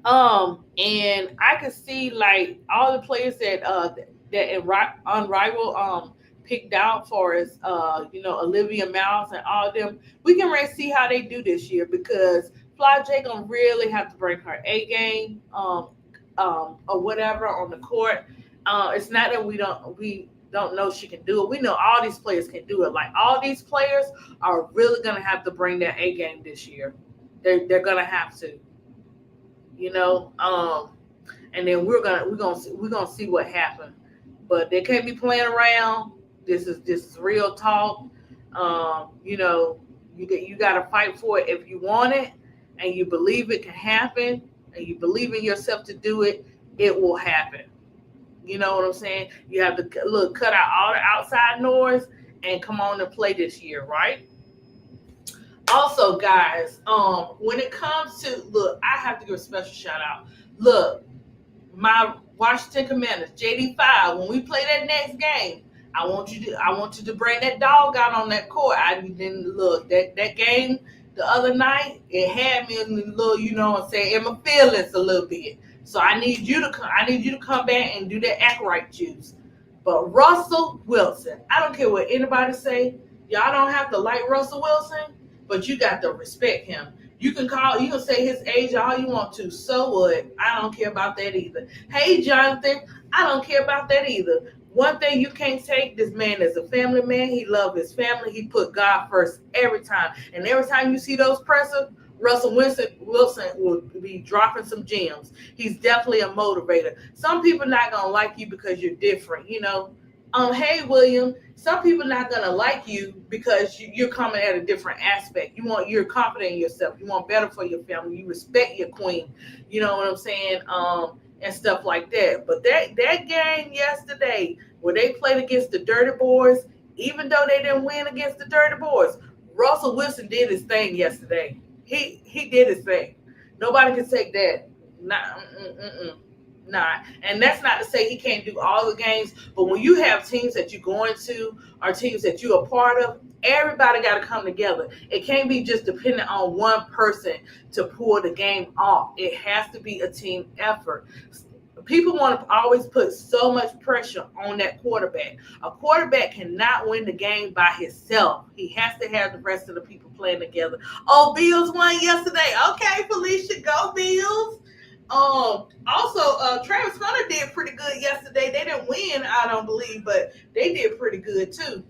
[SPEAKER 1] And I can see like all the players that Unrivaled picked out for us, Olivia Mouse and all of them. We can really see how they do this year, because Fly J gonna really have to bring her A game, or whatever on the court. It's not that we don't know she can do it. We know all these players can do it. Like, all these players are really gonna have to bring their A game this year. They're gonna have to, you know. And then we're gonna see what happens. But they can't be playing around. This is real talk. You got to fight for it if you want it, and you believe it can happen, and you believe in yourself to do it. It will happen. You know what I'm saying? You have to cut out all the outside noise and come on and play this year, right? Also, guys, when it comes to, I have to give a special shout out. Look, my Washington Commanders, JD5. When we play that next game, I want you to bring that dog out on that court. I didn't look that game the other night. It had me in a little, in my feelings a little bit. So I need you to come back and do that act right juice. But Russell Wilson, I don't care what anybody say. Y'all don't have to like Russell Wilson, but you got to respect him. You can say his age all you want to. So what? I don't care about that either. Hey, Jonathan, I don't care about that either. One thing you can't take, this man is a family man. He loves his family. He put God first every time. And every time you see those pressers, Russell Wilson will be dropping some gems. He's definitely a motivator. Some people not going to like you because you're different, Hey, William, some people not going to like you because you're coming at a different aspect. You're confident in yourself. You want better for your family. You respect your queen. You know what I'm saying? And stuff like that. But that game yesterday, where they played against the Dirty Boys, even though they didn't win against the Dirty Boys, Russell Wilson did his thing yesterday. He did his thing. Nobody can take that. not. And that's not to say he can't do all the games, but when you have teams that you're going to or teams that you're a part of, everybody got to come together. It can't be just dependent on one person to pull the game off. It has to be a team effort. People want to always put so much pressure on that quarterback. A quarterback cannot win the game by himself. He has to have the rest of the people playing together. Oh, Bills won yesterday. Okay, Felicia, go Bills. Also, Travis Hunter did pretty good yesterday. They didn't win, I don't believe, but they did pretty good too.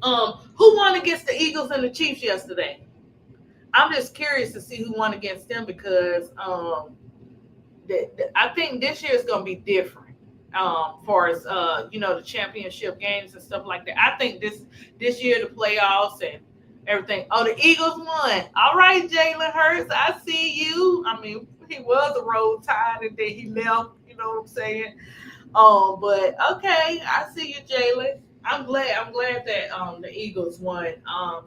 [SPEAKER 1] Who won against the Eagles and the Chiefs yesterday? I'm just curious to see who won against them because I think this year is going to be different. Far as the championship games and stuff like that. I think this year the playoffs and everything. Oh, the Eagles won. All right, Jalen Hurts, I see you. I mean, he was a road tide and then he left. You know what I'm saying? But okay, I see you, Jalen. I'm glad that the Eagles won.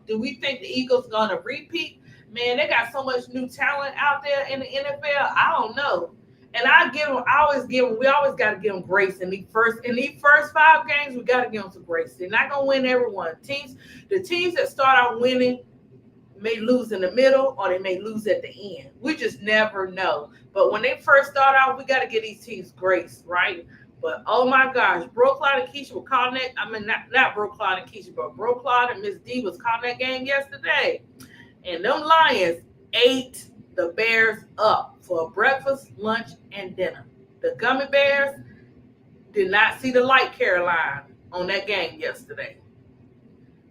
[SPEAKER 1] Do we think the Eagles gonna repeat? Man, they got so much new talent out there in the NFL. I don't know. And we always got to give them grace in these first 5 games. We got to give them some grace. They're not gonna win everyone. The teams that start out winning may lose in the middle or they may lose at the end. We just never know. But when they first start out, we got to give these teams grace, right? But oh my gosh, Bro Clyde and Keisha were calling that. I mean, not Bro Clyde and Keisha, but Bro Clyde and Miss D was calling that game yesterday. And them Lions ate the Bears up for breakfast, lunch, and dinner. The Gummy Bears did not see the light, Caroline, on that game yesterday.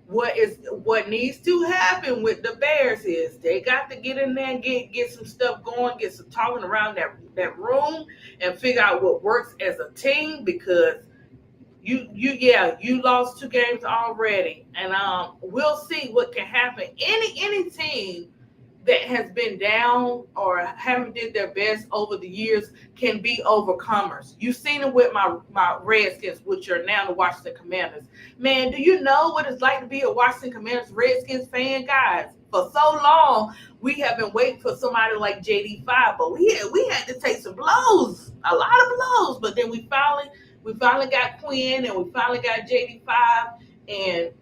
[SPEAKER 1] What needs to happen with the Bears is they got to get in there and get some stuff going, get some talking around that room, and figure out what works as a team because you lost 2 games already, and we'll see what can happen. Any team that has been down or haven't did their best over the years can be overcomers. You've seen it with my Redskins, which are now the Washington Commanders. Man, do you know what it's like to be a Washington Commanders Redskins fan, guys? For so long, we have been waiting for somebody like JD5, but we had to take some blows, a lot of blows, but then we finally got Quinn and we finally got JD5 and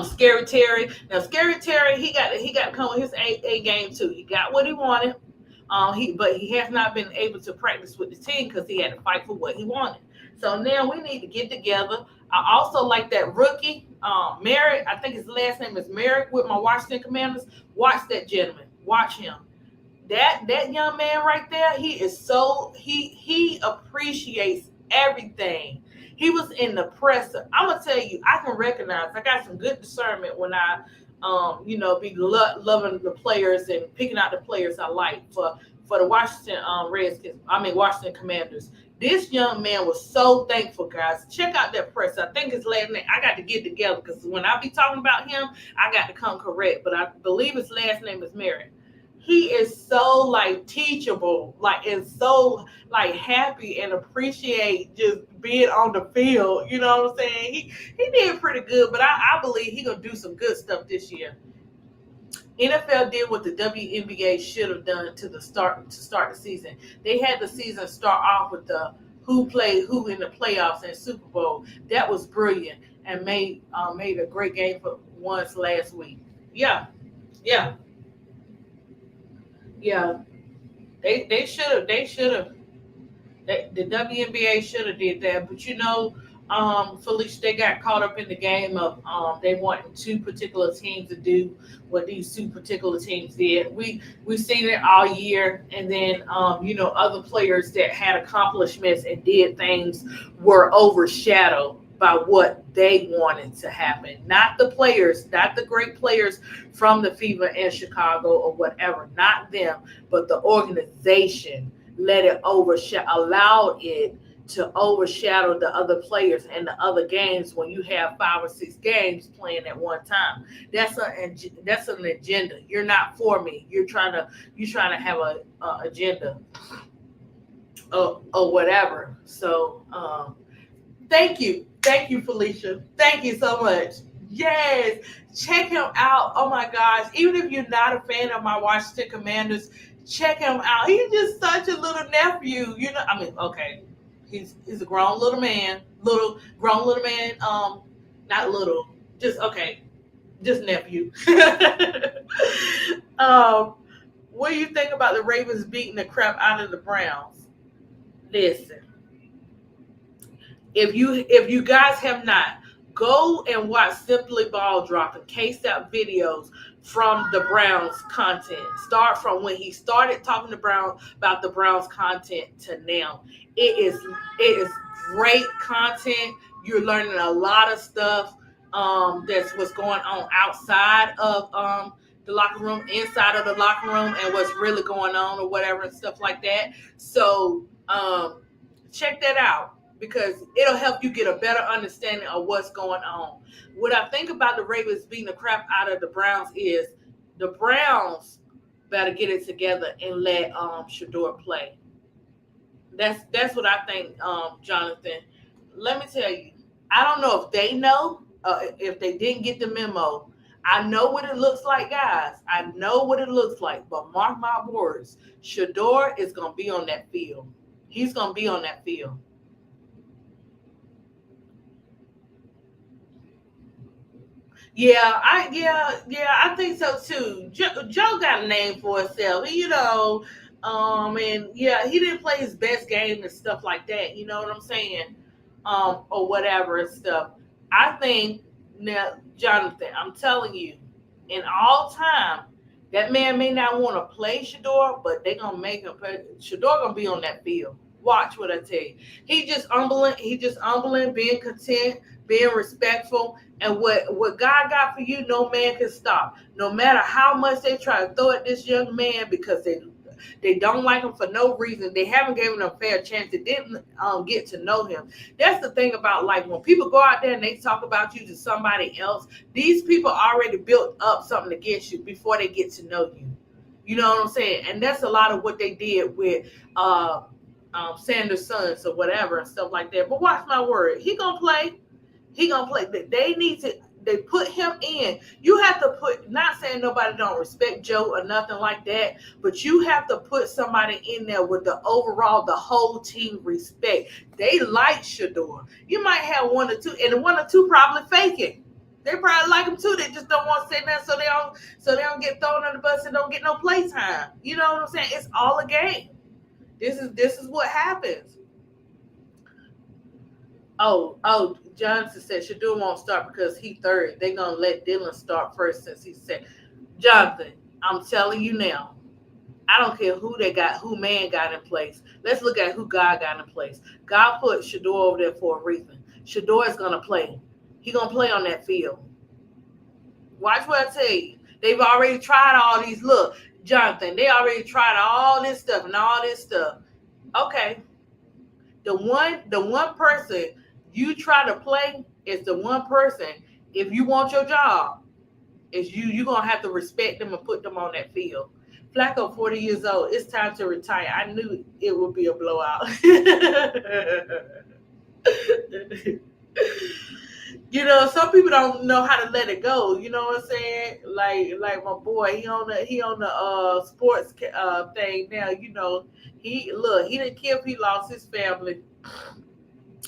[SPEAKER 1] Scary Terry. Now Scary Terry, he got to come with his A game too. He got what he wanted. But he has not been able to practice with the team because he had to fight for what he wanted. So now we need to get together. I also like that rookie, Merrick. I think his last name is Merrick with my Washington Commanders. Watch that gentleman. Watch him. That young man right there, he appreciates everything. He was in the presser. I'm gonna tell you, I can recognize. I got some good discernment when I, be loving the players and picking out the players I like for the Washington Washington Commanders. This young man was so thankful, guys. Check out that presser. I think his last name. I got to get together because when I be talking about him, I got to come correct. But I believe his last name is Merritt. He is so teachable, and so happy and appreciate just being on the field. You know what I'm saying? He did pretty good, but I believe he gonna do some good stuff this year. NFL did what the WNBA should have done to start the season. They had the season start off with the who played who in the playoffs and Super Bowl. That was brilliant and made a great game for once last week. Yeah. They should have. The WNBA should have did that, but Felicia, they got caught up in the game of they wanted 2 particular teams to do what these 2 particular teams did. We've seen it all year, and then other players that had accomplishments and did things were overshadowed by what they wanted to happen. Not the players, not the great players from the Fever in Chicago or whatever, not them, but the organization allowed it to overshadow the other players and the other games when you have 5 or 6 games playing at one time. That's an agenda. You're not for me. You're trying to have a agenda or whatever. So thank you, Felicia. Thank you so much. Yes, check him out. Oh my gosh. Even if you're not a fan of my Washington Commanders, check him out. He's just such a little nephew. I mean, okay. He's a grown little man. Little grown little man. Not little. Just okay. Just nephew. um, what do you think about the Ravens beating the crap out of the Browns? Listen, if you guys have not, go and watch Simply Ball Dropping KSAP videos from the Browns content. Start from when he started talking to Brown about the Browns content to now. It is great content. You're learning a lot of stuff. That's what's going on outside of the locker room, inside of the locker room, and what's really going on or whatever and stuff like that. So check that out because it'll help you get a better understanding of what's going on. What I think about the Ravens beating the crap out of the Browns is the Browns better get it together and let Shador play. That's what I think, Jonathan. Let me tell you, I don't know if they know, if they didn't get the memo. I know what it looks like, guys. I know what it looks like, but mark my words, Shador is gonna be on that field. He's gonna be on that field. I think so too. Joe got a name for himself. And yeah, he didn't play his best game and stuff like that. You know what I'm saying? Or whatever and stuff. I think now, Jonathan, I'm telling you, in all time, that man may not want to play Shador, but they gonna make him play. Shador gonna be on that field. Watch what I tell you. He just humbling. He just humbling, being content, being respectful, and what God got for you, no man can stop. No matter how much they try to throw at this young man because they don't like him for no reason. They haven't given him a fair chance. They didn't get to know him. That's the thing about like when people go out there and they talk about you to somebody else. These people already built up something against you before they get to know you. You know what I'm saying? And that's a lot of what they did with Sanders' sons or whatever and stuff like that. But watch my word, he gonna play. He gonna play. They need to. They put him in. You have to put. Not saying nobody don't respect Joe or nothing like that, but you have to put somebody in there with the whole team respect. They like Shador. You might have one or two, and one or two probably fake it. They probably like him too. They just don't want to sit there so they don't get thrown on the bus and don't get no play time. You know what I'm saying? It's all a game. This is what happens. Johnson said Shador won't start because he third. They're gonna let Dylan start first since he said. Jonathan, I'm telling you now. I don't care who man got in place. Let's look at who God got in place. God put Shador over there for a reason. Shador is gonna play. He gonna play on that field. Watch what I tell you. They've already tried all these. Look, Jonathan, they already tried all this stuff and all this stuff. Okay. The one person you try to play is the one person. If you want your job, is you're gonna have to respect them and put them on that field. Flacco, 40 years old. It's time to retire. I knew it would be a blowout. Some people don't know how to let it go. You know what I'm saying? Like my boy, he on the sports thing now. He didn't care if he lost his family.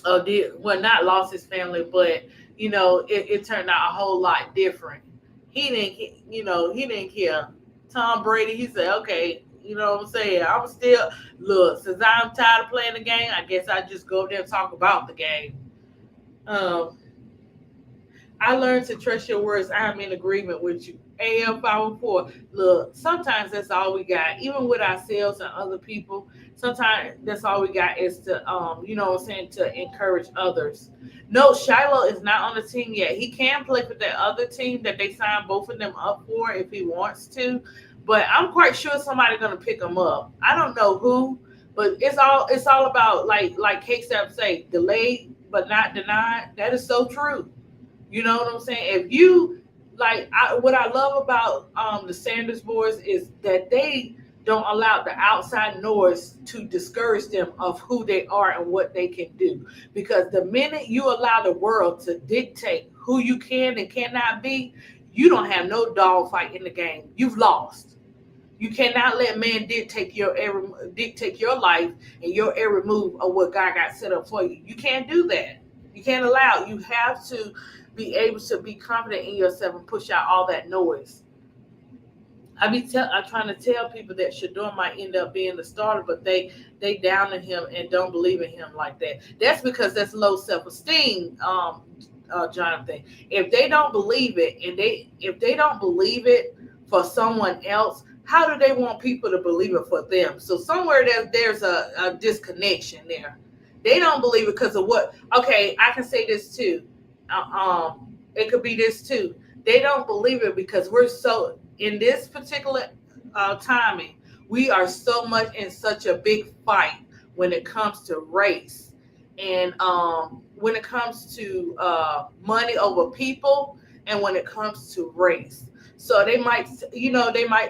[SPEAKER 1] Not lost his family, but it turned out a whole lot different. He didn't care. Tom Brady, he said, okay, you know what I'm saying? I'm still since I'm tired of playing the game, I guess I just go up there and talk about the game. Um, I learned to trust your words. I'm in agreement with you. AL 504. Look, sometimes that's all we got. Even with ourselves and other people, sometimes that's all we got is to to encourage others. No, Shiloh is not on the team yet. He can play for that other team that they signed both of them up for if he wants to. But I'm quite sure somebody's gonna pick him up. I don't know who, but it's all about like K-Sap say, delayed but not denied. That is so true. You know what I'm saying? If you what I love about the Sanders boys is that Don't allow the outside noise to discourage them of who they are and what they can do. Because the minute you allow the world to dictate who you can and cannot be, you don't have no dogfight in the game. You've lost. You cannot let man dictate your life and your every move of what God got set up for you. You can't do that. You can't allow it. You have to be able to be confident in yourself and push out all that noise. I'm trying to tell people that Shador might end up being the starter, but they down in him and don't believe in him like that. That's because that's low self esteem, Jonathan. If they don't believe it, and if they don't believe it for someone else, how do they want people to believe it for them? So somewhere there's a disconnection there. They don't believe it because of what? Okay, I can say this too. It could be this too. They don't believe it because we're so in this particular timing. We are so much in such a big fight when it comes to race, and when it comes to money over people, and when it comes to race. So they might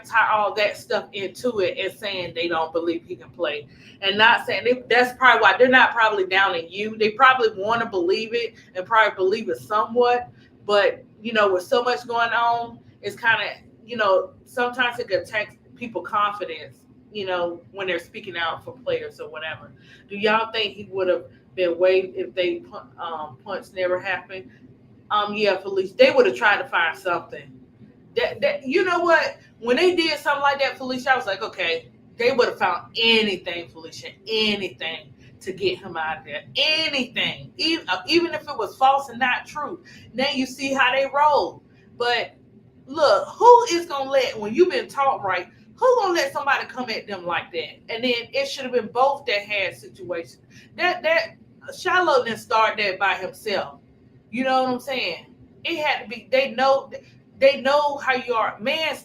[SPEAKER 1] tie all that stuff into it and saying they don't believe he can play, and not saying that's probably why they're not probably down in you. They probably want to believe it and probably believe it somewhat, but with so much going on, it's kind of sometimes it could take people confidence, when they're speaking out for players or whatever. Do y'all think he would have been waived if they punts never happened? Yeah, Felicia, they would have tried to find something. That you know what? When they did something like that, Felicia, I was like, okay, they would have found anything, Felicia, anything to get him out of there. Anything, even if it was false and not true. Now you see how they roll. But look, who is gonna let when you've been taught right? Who gonna let somebody come at them like that? And then it should have been both that had situations. That Shiloh didn't start that by himself. You know what I'm saying? It had to be. They know how you are. Man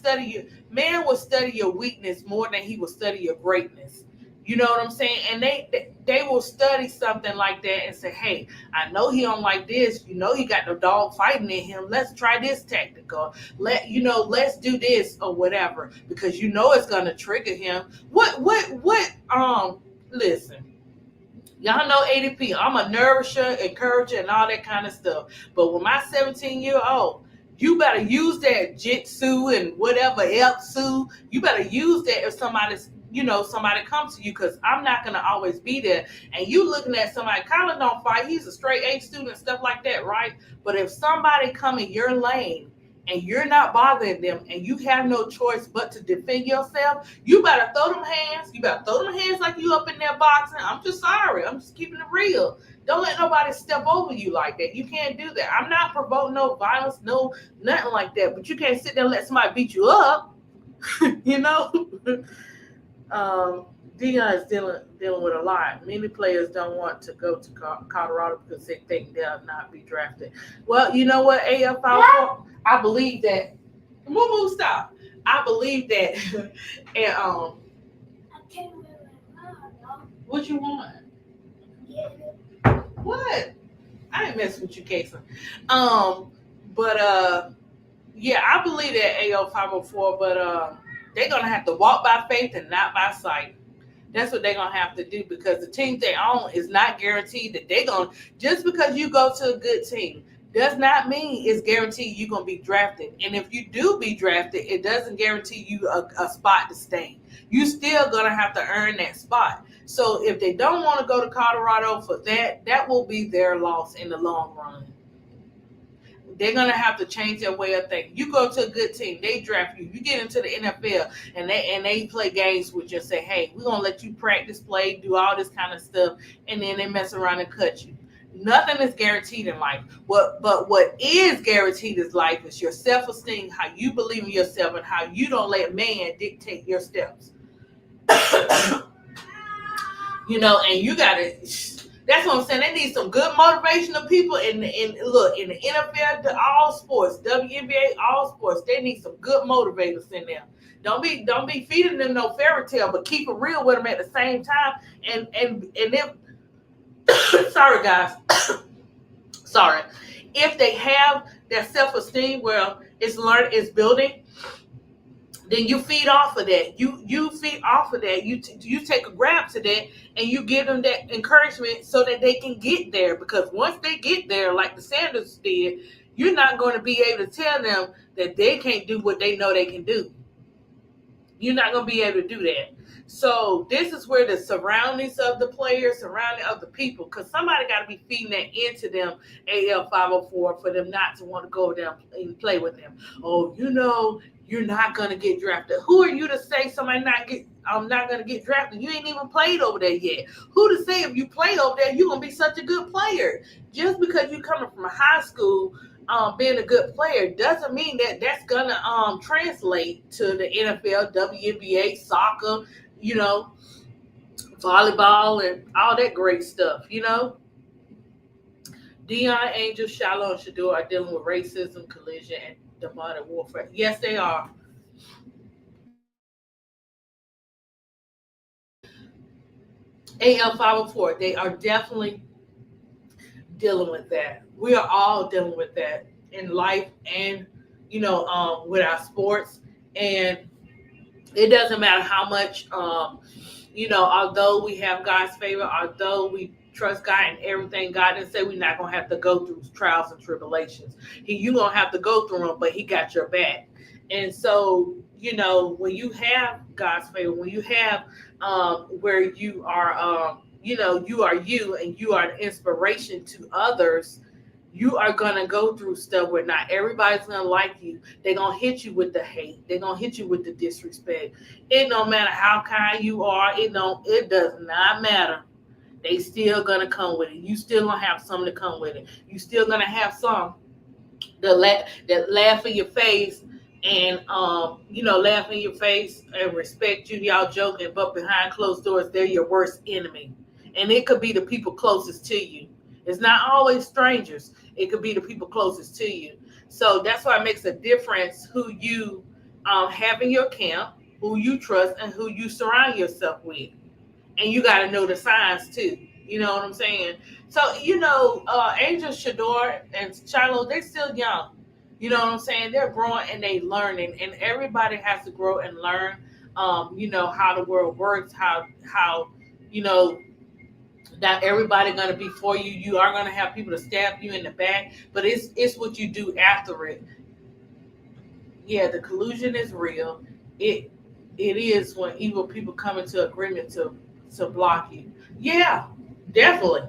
[SPEAKER 1] will study your weakness more than he will study your greatness. You know what I'm saying? And they will study something like that and say, hey, I know he don't like this. He got no dog fighting in him. Let's try this tactical. Let's do this or whatever, because it's gonna trigger him. Listen. Y'all know ADP. I'm a nourisher, encourager, and all that kind of stuff. But with my 17-year-old, you better use that jitsu and whatever else. You better use that if somebody comes to you, because I'm not going to always be there. And you looking at somebody, Colin don't fight. He's a straight A student, stuff like that, right? But if somebody come in your lane and you're not bothering them and you have no choice but to defend yourself, you better throw them hands. You better throw them hands like you up in there boxing. I'm just sorry. I'm just keeping it real. Don't let nobody step over you like that. You can't do that. I'm not provoking no violence, no nothing like that. But you can't sit there and let somebody beat you up. Dion is dealing with a lot. Many players don't want to go to Colorado because they think they'll not be drafted. Well, you know what, AFL, I believe that. Moo, stop. I believe that. And I can't remember. What you want? Yeah. What? I ain't messing with you, Kason. Yeah, I believe that AL 504, but they're gonna have to walk by faith and not by sight. That's what they're gonna have to do, because the team they own is not guaranteed that they're gonna. Just because you go to a good team does not mean it's guaranteed you're gonna be drafted. And if you do be drafted, it doesn't guarantee you a spot to stay. You still gonna have to earn that spot. So if they don't want to go to Colorado for that, that will be their loss in the long run. They're gonna have to change their way of thinking. You go to a good team, they draft you. You get into the NFL, and they play games with you and say, "Hey, we're gonna let you practice, play, do all this kind of stuff," and then they mess around and cut you. Nothing is guaranteed in life. But what is guaranteed in life is your self-esteem, how you believe in yourself, and how you don't let man dictate your steps. And you gotta. That's what I'm saying. They need some good motivational people in the NFL, all sports, WNBA, all sports. They need some good motivators in there. Don't be feeding them no fairy tale, but keep it real with them at the same time. And if sorry guys, sorry, if they have their self-esteem, well, it's building. then you feed off of that. You feed off of that. You take a grab to that, and you give them that encouragement so that they can get there. Because once they get there, like the Sanders did, you're not going to be able to tell them that they can't do what they know they can do. You're not going to be able to do that. So this is where the surroundings of the players, surrounding of the people, because somebody got to be feeding that into them, AL 504, for them not to want to go down and play with them. Oh, you're not going to get drafted. Who are you to say somebody I'm not going to get drafted? You ain't even played over there yet. Who to say if you play over there, you're going to be such a good player? Just because you're coming from a high school, being a good player doesn't mean that that's gonna translate to the NFL, WNBA, soccer, volleyball, and all that great stuff. Dion, Angel, Shallow, and Shador are dealing with racism, collision, and demonic warfare. Yes, they are. AL 504, they are definitely dealing with that. We are all dealing with that in life, and with our sports. And it doesn't matter how much although we have God's favor, although we trust God and everything, God didn't say we're not gonna have to go through trials and tribulations. You gonna have to go through them, but He got your back. And so when you have God's favor, when you have where you are you are you, and you are an inspiration to others, you are gonna go through stuff where not everybody's gonna like you. They're gonna hit you with the hate. They're gonna hit you with the disrespect. It don't matter how kind you are. It does not matter. They still gonna come with it. You still gonna have some to come with it. You still gonna have some that laugh in your face, and laugh in your face and respect you. Y'all joking, but behind closed doors, they're your worst enemy. And it could be the people closest to you. It's not always strangers. It could be the people closest to you. So that's why it makes a difference who you have in your camp, who you trust, and who you surround yourself with. And you got to know the signs too. You know what I'm saying? So, Angel, Shador, and Shiloh, they're still young. You know what I'm saying? They're growing and they learning. And everybody has to grow and learn, how the world works, how not everybody gonna be for you. You are gonna have people to stab you in the back, but it's what you do after it. Yeah, the collusion is real. It is when evil people come into agreement to block you. Yeah, definitely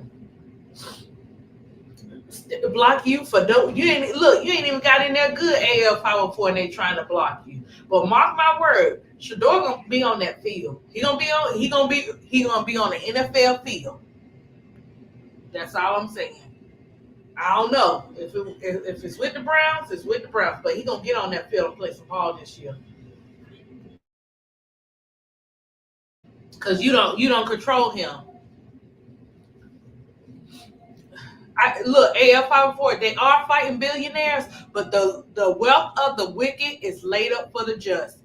[SPEAKER 1] block you for don't you ain't look. You ain't even got in there good AL 504, and they trying to block you. But mark my word, Shador gonna be on that field. He gonna be on the NFL field. That's all I'm saying. I don't know if it's with the Browns, it's with the Browns, but he's gonna get on that field and play some ball this year. Because you don't control him. Look, AL 504, they are fighting billionaires, but the wealth of the wicked is laid up for the just.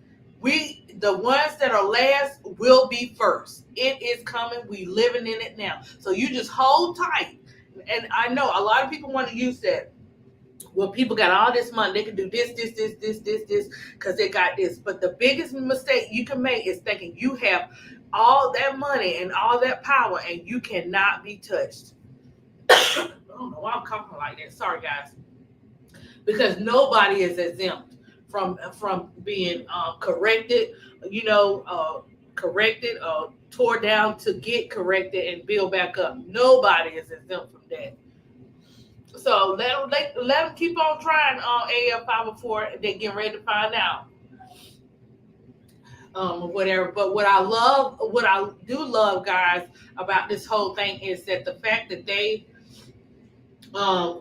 [SPEAKER 1] The ones that are last will be first. It is coming. We living in it now. So you just hold tight. And I know a lot of people want to use that. Well, people got all this money. They can do this, because they got this. But the biggest mistake you can make is thinking you have all that money and all that power, and you cannot be touched. I don't know why I'm coughing like that. Sorry, guys. Because nobody is exempt from being corrected, corrected or tore down to get corrected and build back up. Nobody is exempt from that. So let them keep on trying on AL 504. They're getting ready to find out. Whatever. But what I do love, guys, about this whole thing is that the fact that they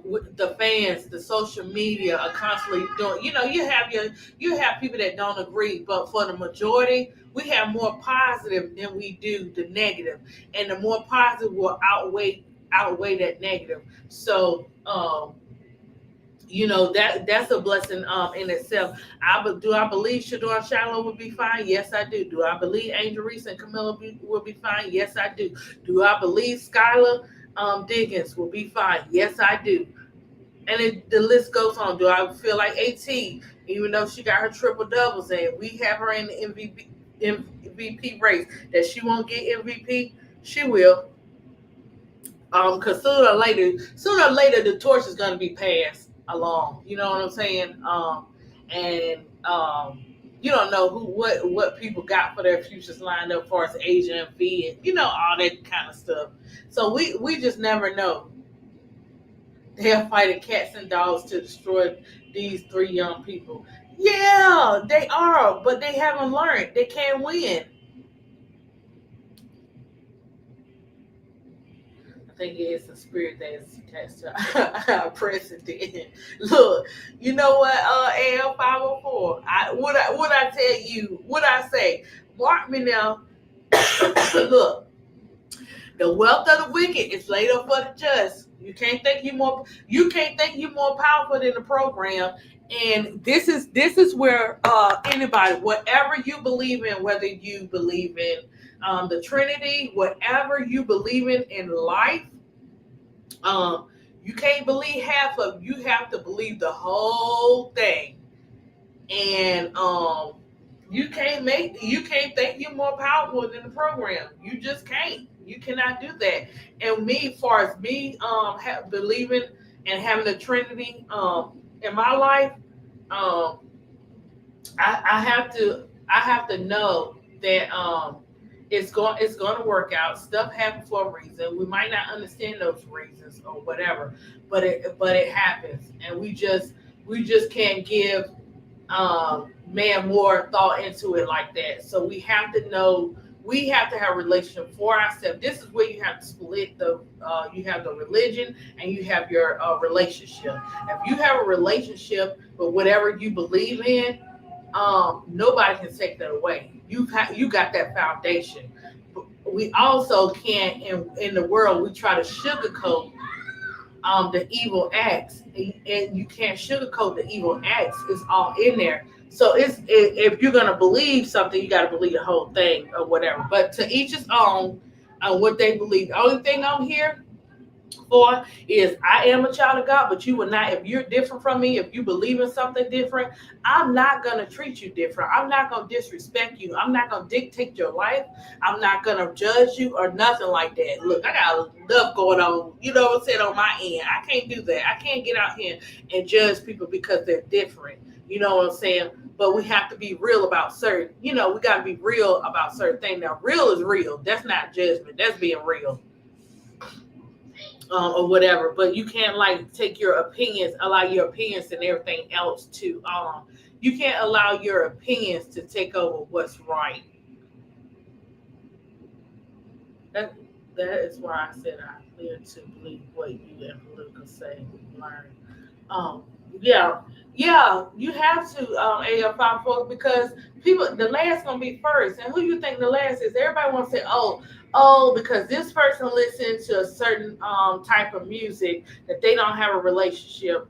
[SPEAKER 1] with the fans, the social media are constantly doing. You have people that don't agree, but for the majority, we have more positive than we do the negative, and the more positive will outweigh that negative. So, that's a blessing in itself. Do I believe Shador Shiloh will be fine? Yes, I do. Do I believe Angel Reese and Camilla will be fine? Yes, I do. Do I believe Skylar Diggins will be fine? Yes, I do. And the list goes on. Do I feel like AT even though she got her triple doubles and we have her in the MVP race, that she won't get MVP. She will. Because sooner or later, the torch is going to be passed along. You know what I'm saying? And you don't know what people got for their futures lined up, for as Asia and V, and all that kind of stuff. So we just never know. They're fighting cats and dogs to destroy these three young people. Yeah, they are, but they haven't learned. They can't win. I think it is the spirit that is attached to our president. Look, you know what, AL 504. What I tell you, what I say. Mark me now. Look, the wealth of the wicked is laid up for the just. You can't think you more powerful than the program. And this is where anybody, whatever you believe in, whether you believe in the Trinity, whatever you believe in life, um, you can't believe half of it. You have to believe the whole thing. And you can't think you're more powerful than the program. You just can't. You cannot do that. And me, as far as me, believing and having the Trinity in my life, um, I have to know that it's going to work out. Stuff happens for a reason. We might not understand those reasons or whatever, but it happens, and we just can't give man more thought into it like that. So we have to know, we have to have a relationship for ourselves. This is where you have to split you have the religion and you have your relationship. If you have a relationship with whatever you believe in, nobody can take that away. You got that foundation. We also can't, in the world, we try to sugarcoat the evil acts, and you can't sugarcoat the evil acts. It's all in there. So if you're gonna believe something, you got to believe the whole thing or whatever. But to each his own on what they believe. The only thing I'm here for is, I am a child of God, but you will not. If you're different from me, if you believe in something different, I'm not gonna treat you different. I'm not gonna disrespect you. I'm not gonna dictate your life. I'm not gonna judge you or nothing like that. Look, I got enough going on. You know what I'm saying, on my end. I can't do that. I can't get out here and judge people because they're different. You know what I'm saying? But we have to be real about certain. We got to be real about certain things. Now, real is real. That's not judgment. That's being real. Or whatever, but you can't like take your opinions, allow your opinions and everything else to you can't allow your opinions to take over what's right. That that is why I said I clear to believe what you and political say learn. Um, yeah, yeah, you have to AF5 folks, because people, the last gonna be first, and who you think the last is? Everybody wants to say, oh, because this person listens to a certain type of music that they don't have a relationship.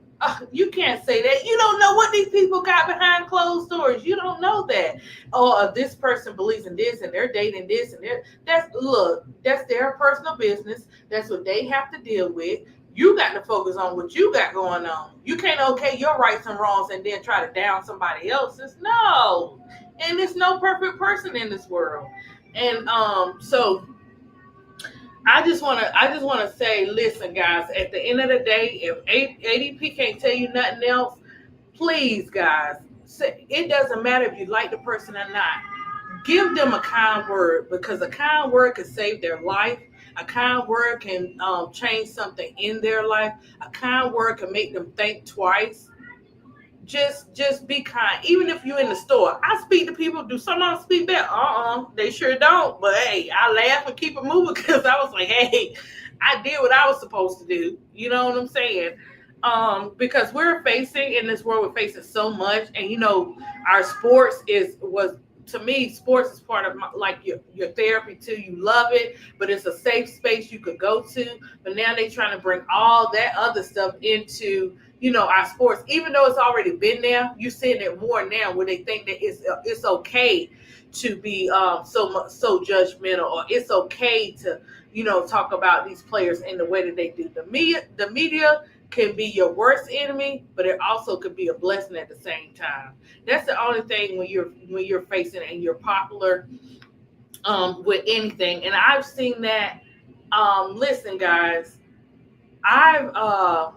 [SPEAKER 1] You can't say that. You don't know what these people got behind closed doors. You don't know that. Oh, this person believes in this, and they're dating this, and that's their personal business. That's what they have to deal with. You got to focus on what you got going on. You can't okay your rights and wrongs and then try to down somebody else's. No. And there's no perfect person in this world. And so I just wanna say, listen, guys, at the end of the day, if ADP can't tell you nothing else, please, guys, it doesn't matter if you like the person or not. Give them a kind word, because a kind word can save their life. A kind word can change something in their life. A kind word can make them think twice. Just be kind. Even if you're in the store, I speak to people. Do someone speak back? They sure don't. But hey, I laugh and keep it moving, because I was like, hey, I did what I was supposed to do. You know what I'm saying? Because we're facing, in this world, we're facing so much, and our sports was to me, sports is part of like your therapy too. You love it, but it's a safe space you could go to. But now they're trying to bring all that other stuff into our sports, even though it's already been there. You're seeing it more now, where they think that it's okay to be so judgmental, or it's okay to talk about these players in the way that they do. The media can be your worst enemy, but it also could be a blessing at the same time. That's the only thing when you're facing and you're popular with anything. And I've seen that. Listen, guys, I've uh,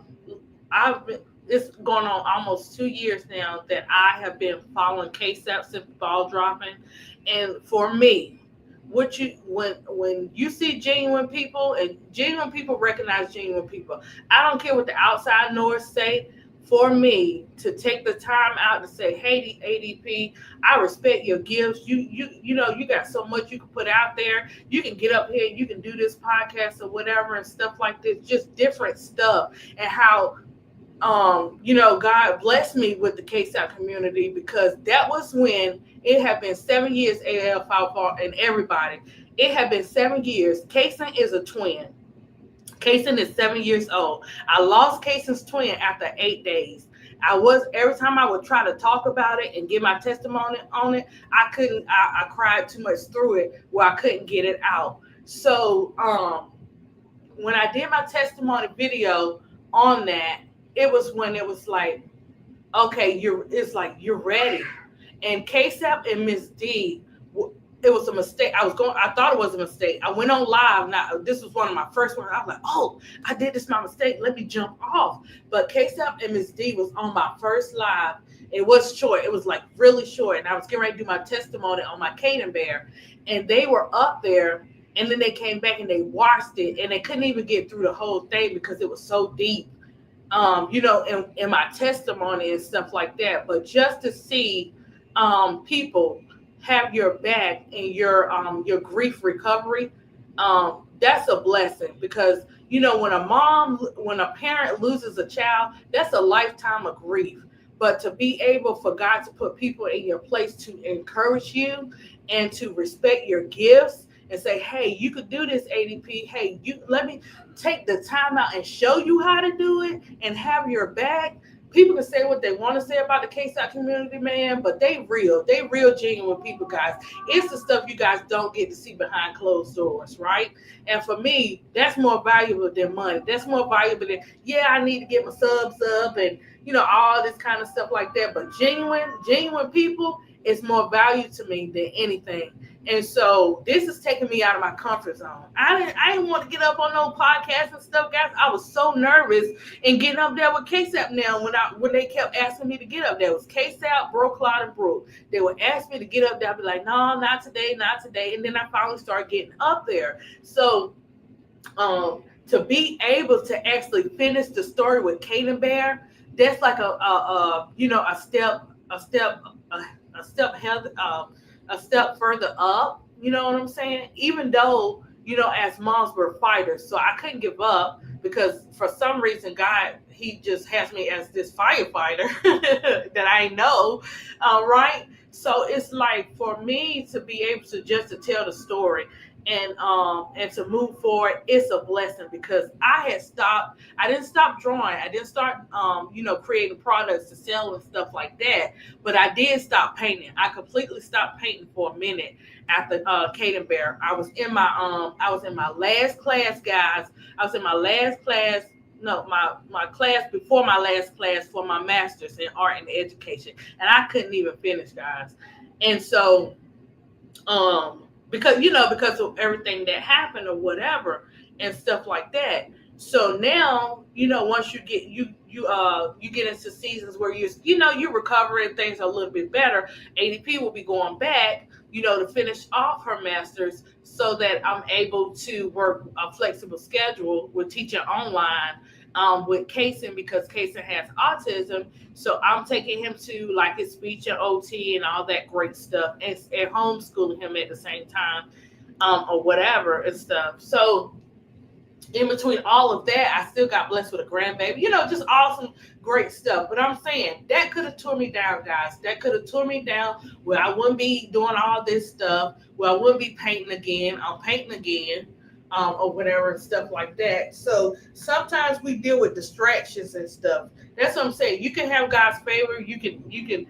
[SPEAKER 1] I've been. It's going on almost 2 years now that I have been following KSAP Simple Ball Dropping, and for me, when you see genuine people and genuine people recognize genuine people. I don't care what the outside noise say. For me to take the time out to say, "Hey, ADP, I respect your gifts. You know you got so much you can put out there. You can get up here, you can do this podcast or whatever and stuff like this, just different stuff and how." God blessed me with the KSAP community because that was when it had been 7 years, AL and everybody. It had been 7 years. Kason is a twin. Kason is 7 years old. I lost Kason's twin after 8 days. Every time I would try to talk about it and give my testimony on it, I couldn't. I cried too much through it where I couldn't get it out. So when I did my testimony video on that, it was when it was like, okay, you're ready. And KSAP and Miss D, it was a mistake. I thought it was a mistake. I went on live. Now, this was one of my first ones. I was like, oh, I did this my mistake. Let me jump off. But KSAP and Miss D was on my first live. It was short. It was like really short. And I was getting ready to do my testimony on my Caden Bear. And they were up there. And then they came back and they watched it. And they couldn't even get through the whole thing because it was so deep. In my testimony and stuff like that. But just to see people have your back in your grief recovery, that's a blessing because when a parent loses a child, that's a lifetime of grief. But to be able for God to put people in your place to encourage you and to respect your gifts and say, hey, you could do this, ADP. Hey, let me take the time out and show you how to do it and have your back. People can say what they want to say about the KSAP community, man, but they real genuine people, guys. It's the stuff you guys don't get to see behind closed doors, right? And for me, that's more valuable than money. That's more valuable than, I need to get my subs up and, all this kind of stuff like that. But genuine people is more value to me than anything. And so this is taking me out of my comfort zone. I didn't want to get up on no podcasts and stuff, guys. I was so nervous in getting up there with KSAP now when they kept asking me to get up there. It was KSAP, Bro, Cloud, and Brooke. They would ask me to get up there. I'd be like, no, not today, not today. And then I finally started getting up there. So to be able to actually finish the story with Caden Bear, that's like a step further up, you know what I'm saying? Even though, as moms, we're fighters. So I couldn't give up because for some reason, God, he just has me as this firefighter that I know, right? So it's like for me to be able to just to tell the story and to move forward, it's a blessing because I didn't stop drawing. I didn't start, creating products to sell and stuff like that. But I did stop painting. I completely stopped painting for a minute after Caden Bear. I was in my last class, guys. I was in my last class. No, my class before my last class for my master's in art and education. And I couldn't even finish, guys. And so, because of everything that happened or whatever and stuff like that. So now, once you get you get into seasons where you're recovering, things are a little bit better. ADP will be going back, to finish off her master's so that I'm able to work a flexible schedule with teaching online with Kason because Kason has autism. So I'm taking him to like his speech and OT and all that great stuff and homeschooling him at the same time or whatever and stuff. So in between all of that, I still got blessed with a grandbaby, just awesome, great stuff. But I'm saying that could have tore me down, guys. That could have tore me down where I wouldn't be doing all this stuff, where I wouldn't be painting again. I'm painting again. Or whatever and stuff like that. So sometimes we deal with distractions and stuff. That's what I'm saying. You can have God's favor. You can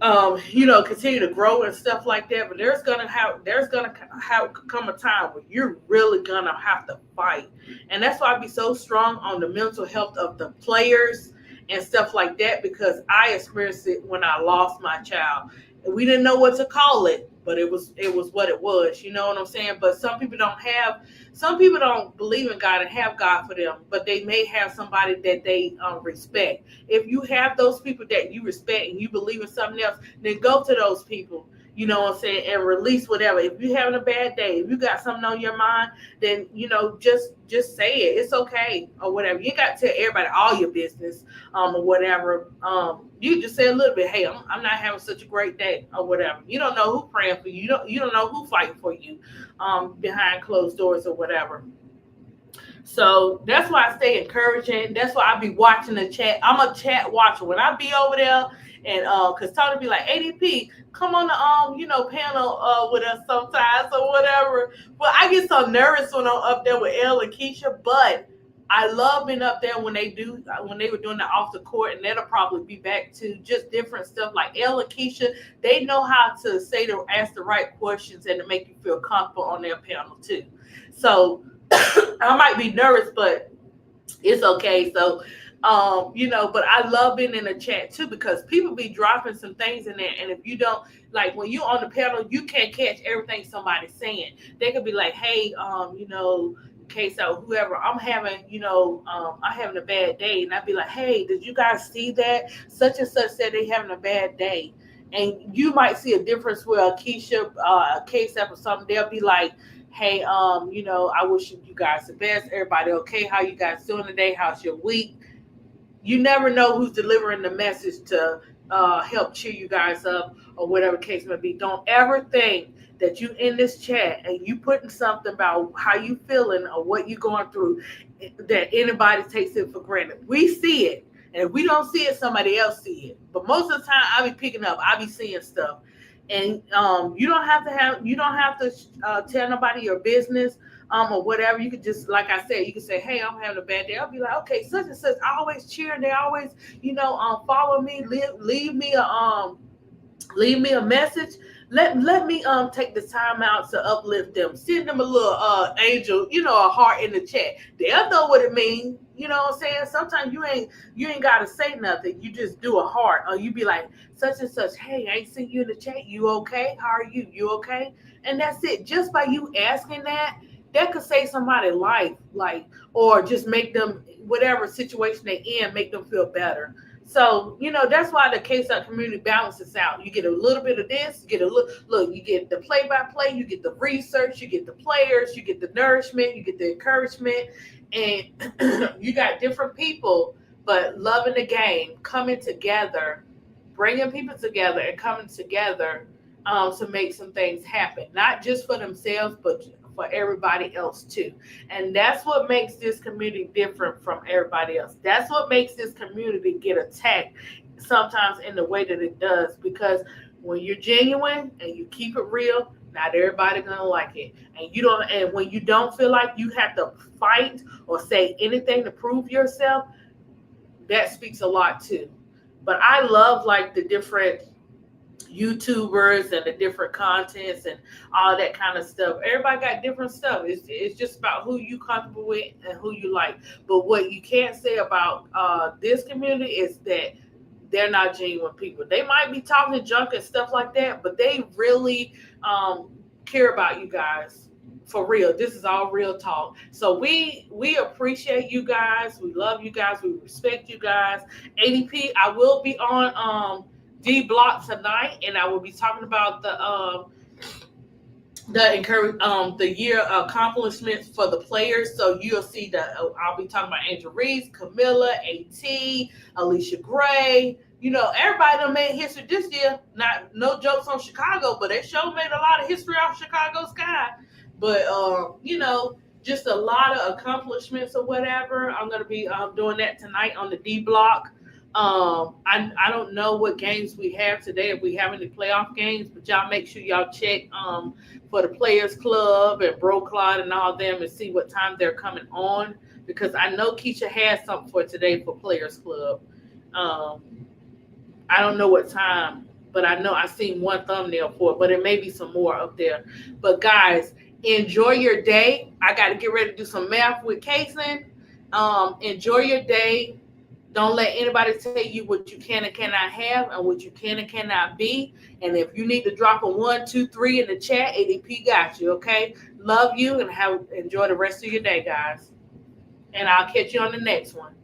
[SPEAKER 1] continue to grow and stuff like that. But there's gonna have come a time where you're really gonna have to fight, and that's why I be so strong on the mental health of the players and stuff like that, because I experienced it when I lost my child. We didn't know what to call it, but it was what it was. You know what I'm saying? But some people don't believe in God and have God for them, but they may have somebody that they respect. If you have those people that you respect and you believe in something else, then go to those people. You know what I'm saying, and release whatever. If you're having a bad day, if you got something on your mind, then just say it. It's okay or whatever. You got to tell everybody all your business, or whatever. You just say a little bit. Hey, I'm not having such a great day or whatever. You don't know who praying for you. You don't know who fighting for you, behind closed doors or whatever. So that's why I stay encouraging. That's why I be watching the chat. I'm a chat watcher. When I be over there, and cause Tony be like, ADP, come on the panel with us sometimes or whatever. But I get so nervous when I'm up there with Elle and Keisha. But I love being up there when they were doing the off the court, and that'll probably be back to just different stuff. Like Elle and Keisha, they know how to ask the right questions and to make you feel comfortable on their panel too. So I might be nervous, but it's okay. So, but I love being in the chat too, because people be dropping some things in there. And if you don't, like when you on the panel, you can't catch everything somebody's saying. They could be like, hey, okay, so whoever, I'm having a bad day. And I'd be like, hey, did you guys see that? Such and such said they having a bad day. And you might see a difference where Keisha, K-Step or something, they'll be like, hey, I wish you guys the best. Everybody okay? How you guys doing today? How's your week? You never know who's delivering the message to help cheer you guys up or whatever case may be. Don't ever think that you in this chat and you putting something about how you feeling or what you going through, that anybody takes it for granted. We see it. And if we don't see it, somebody else see it. But most of the time, I be picking up. I be seeing stuff. And you don't have to tell nobody your business, or whatever. You could just, like I said, you could say, hey, I'm having a bad day. I'll be like, okay, such and such. I always cheer, and they always, follow me, leave me a message. Let me take the time out to uplift them. Send them a little angel, a heart in the chat. They'll know what it means. You know what I'm saying? Sometimes you ain't gotta say nothing. You just do a heart, or you be like, such and such, hey, I ain't seen you in the chat. You okay? How are you? You okay? And that's it. Just by you asking that could save somebody's life, like, or just make them, whatever situation they in, make them feel better. So, that's why the K-Sub community balances out. You get a little bit of this, you get you get the play-by-play, you get the research, you get the players, you get the nourishment, you get the encouragement, and you got different people, but loving the game, coming together, bringing people together and coming together to make some things happen, not just for themselves, but for everybody else too. And that's what makes this community different from everybody else. That's what makes this community get attacked sometimes in the way that it does, because when you're genuine and you keep it real, not everybody gonna like it. And when you don't feel like you have to fight or say anything to prove yourself, that speaks a lot too. But I love like the different YouTubers and the different contents and all that kind of stuff. Everybody got different stuff. It's just about who you comfortable with and who you like. But what you can't say about this community is that they're not genuine people. They might be talking junk and stuff like that, but they really care about you guys. For real. This is all real talk. So we appreciate you guys. We love you guys. We respect you guys. ADP, I will be on D Block tonight, and I will be talking about the year accomplishments for the players. So you'll see I'll be talking about Angel Reese, Camilla, AT, Alicia Gray. Everybody done made history this year. Not no jokes on Chicago, but they sure made a lot of history off Chicago sky. But just a lot of accomplishments or whatever. I'm gonna be doing that tonight on the D Block. I don't know what games we have today, if we have any playoff games, but y'all make sure y'all check for the Players Club and Bro Clyde and all them and see what time they're coming on, because I know Keisha has something for today for Players Club. I don't know what time. but I know I seen one thumbnail for it, but it may be some more up there. But guys, enjoy your day. I got to get ready to do some math with Kason. Enjoy your day. Don't let anybody tell you what you can and cannot have and what you can and cannot be. And if you need to drop a 1, 2, 3 in the chat, ADP got you. Okay, love you and enjoy the rest of your day, guys. And I'll catch you on the next one.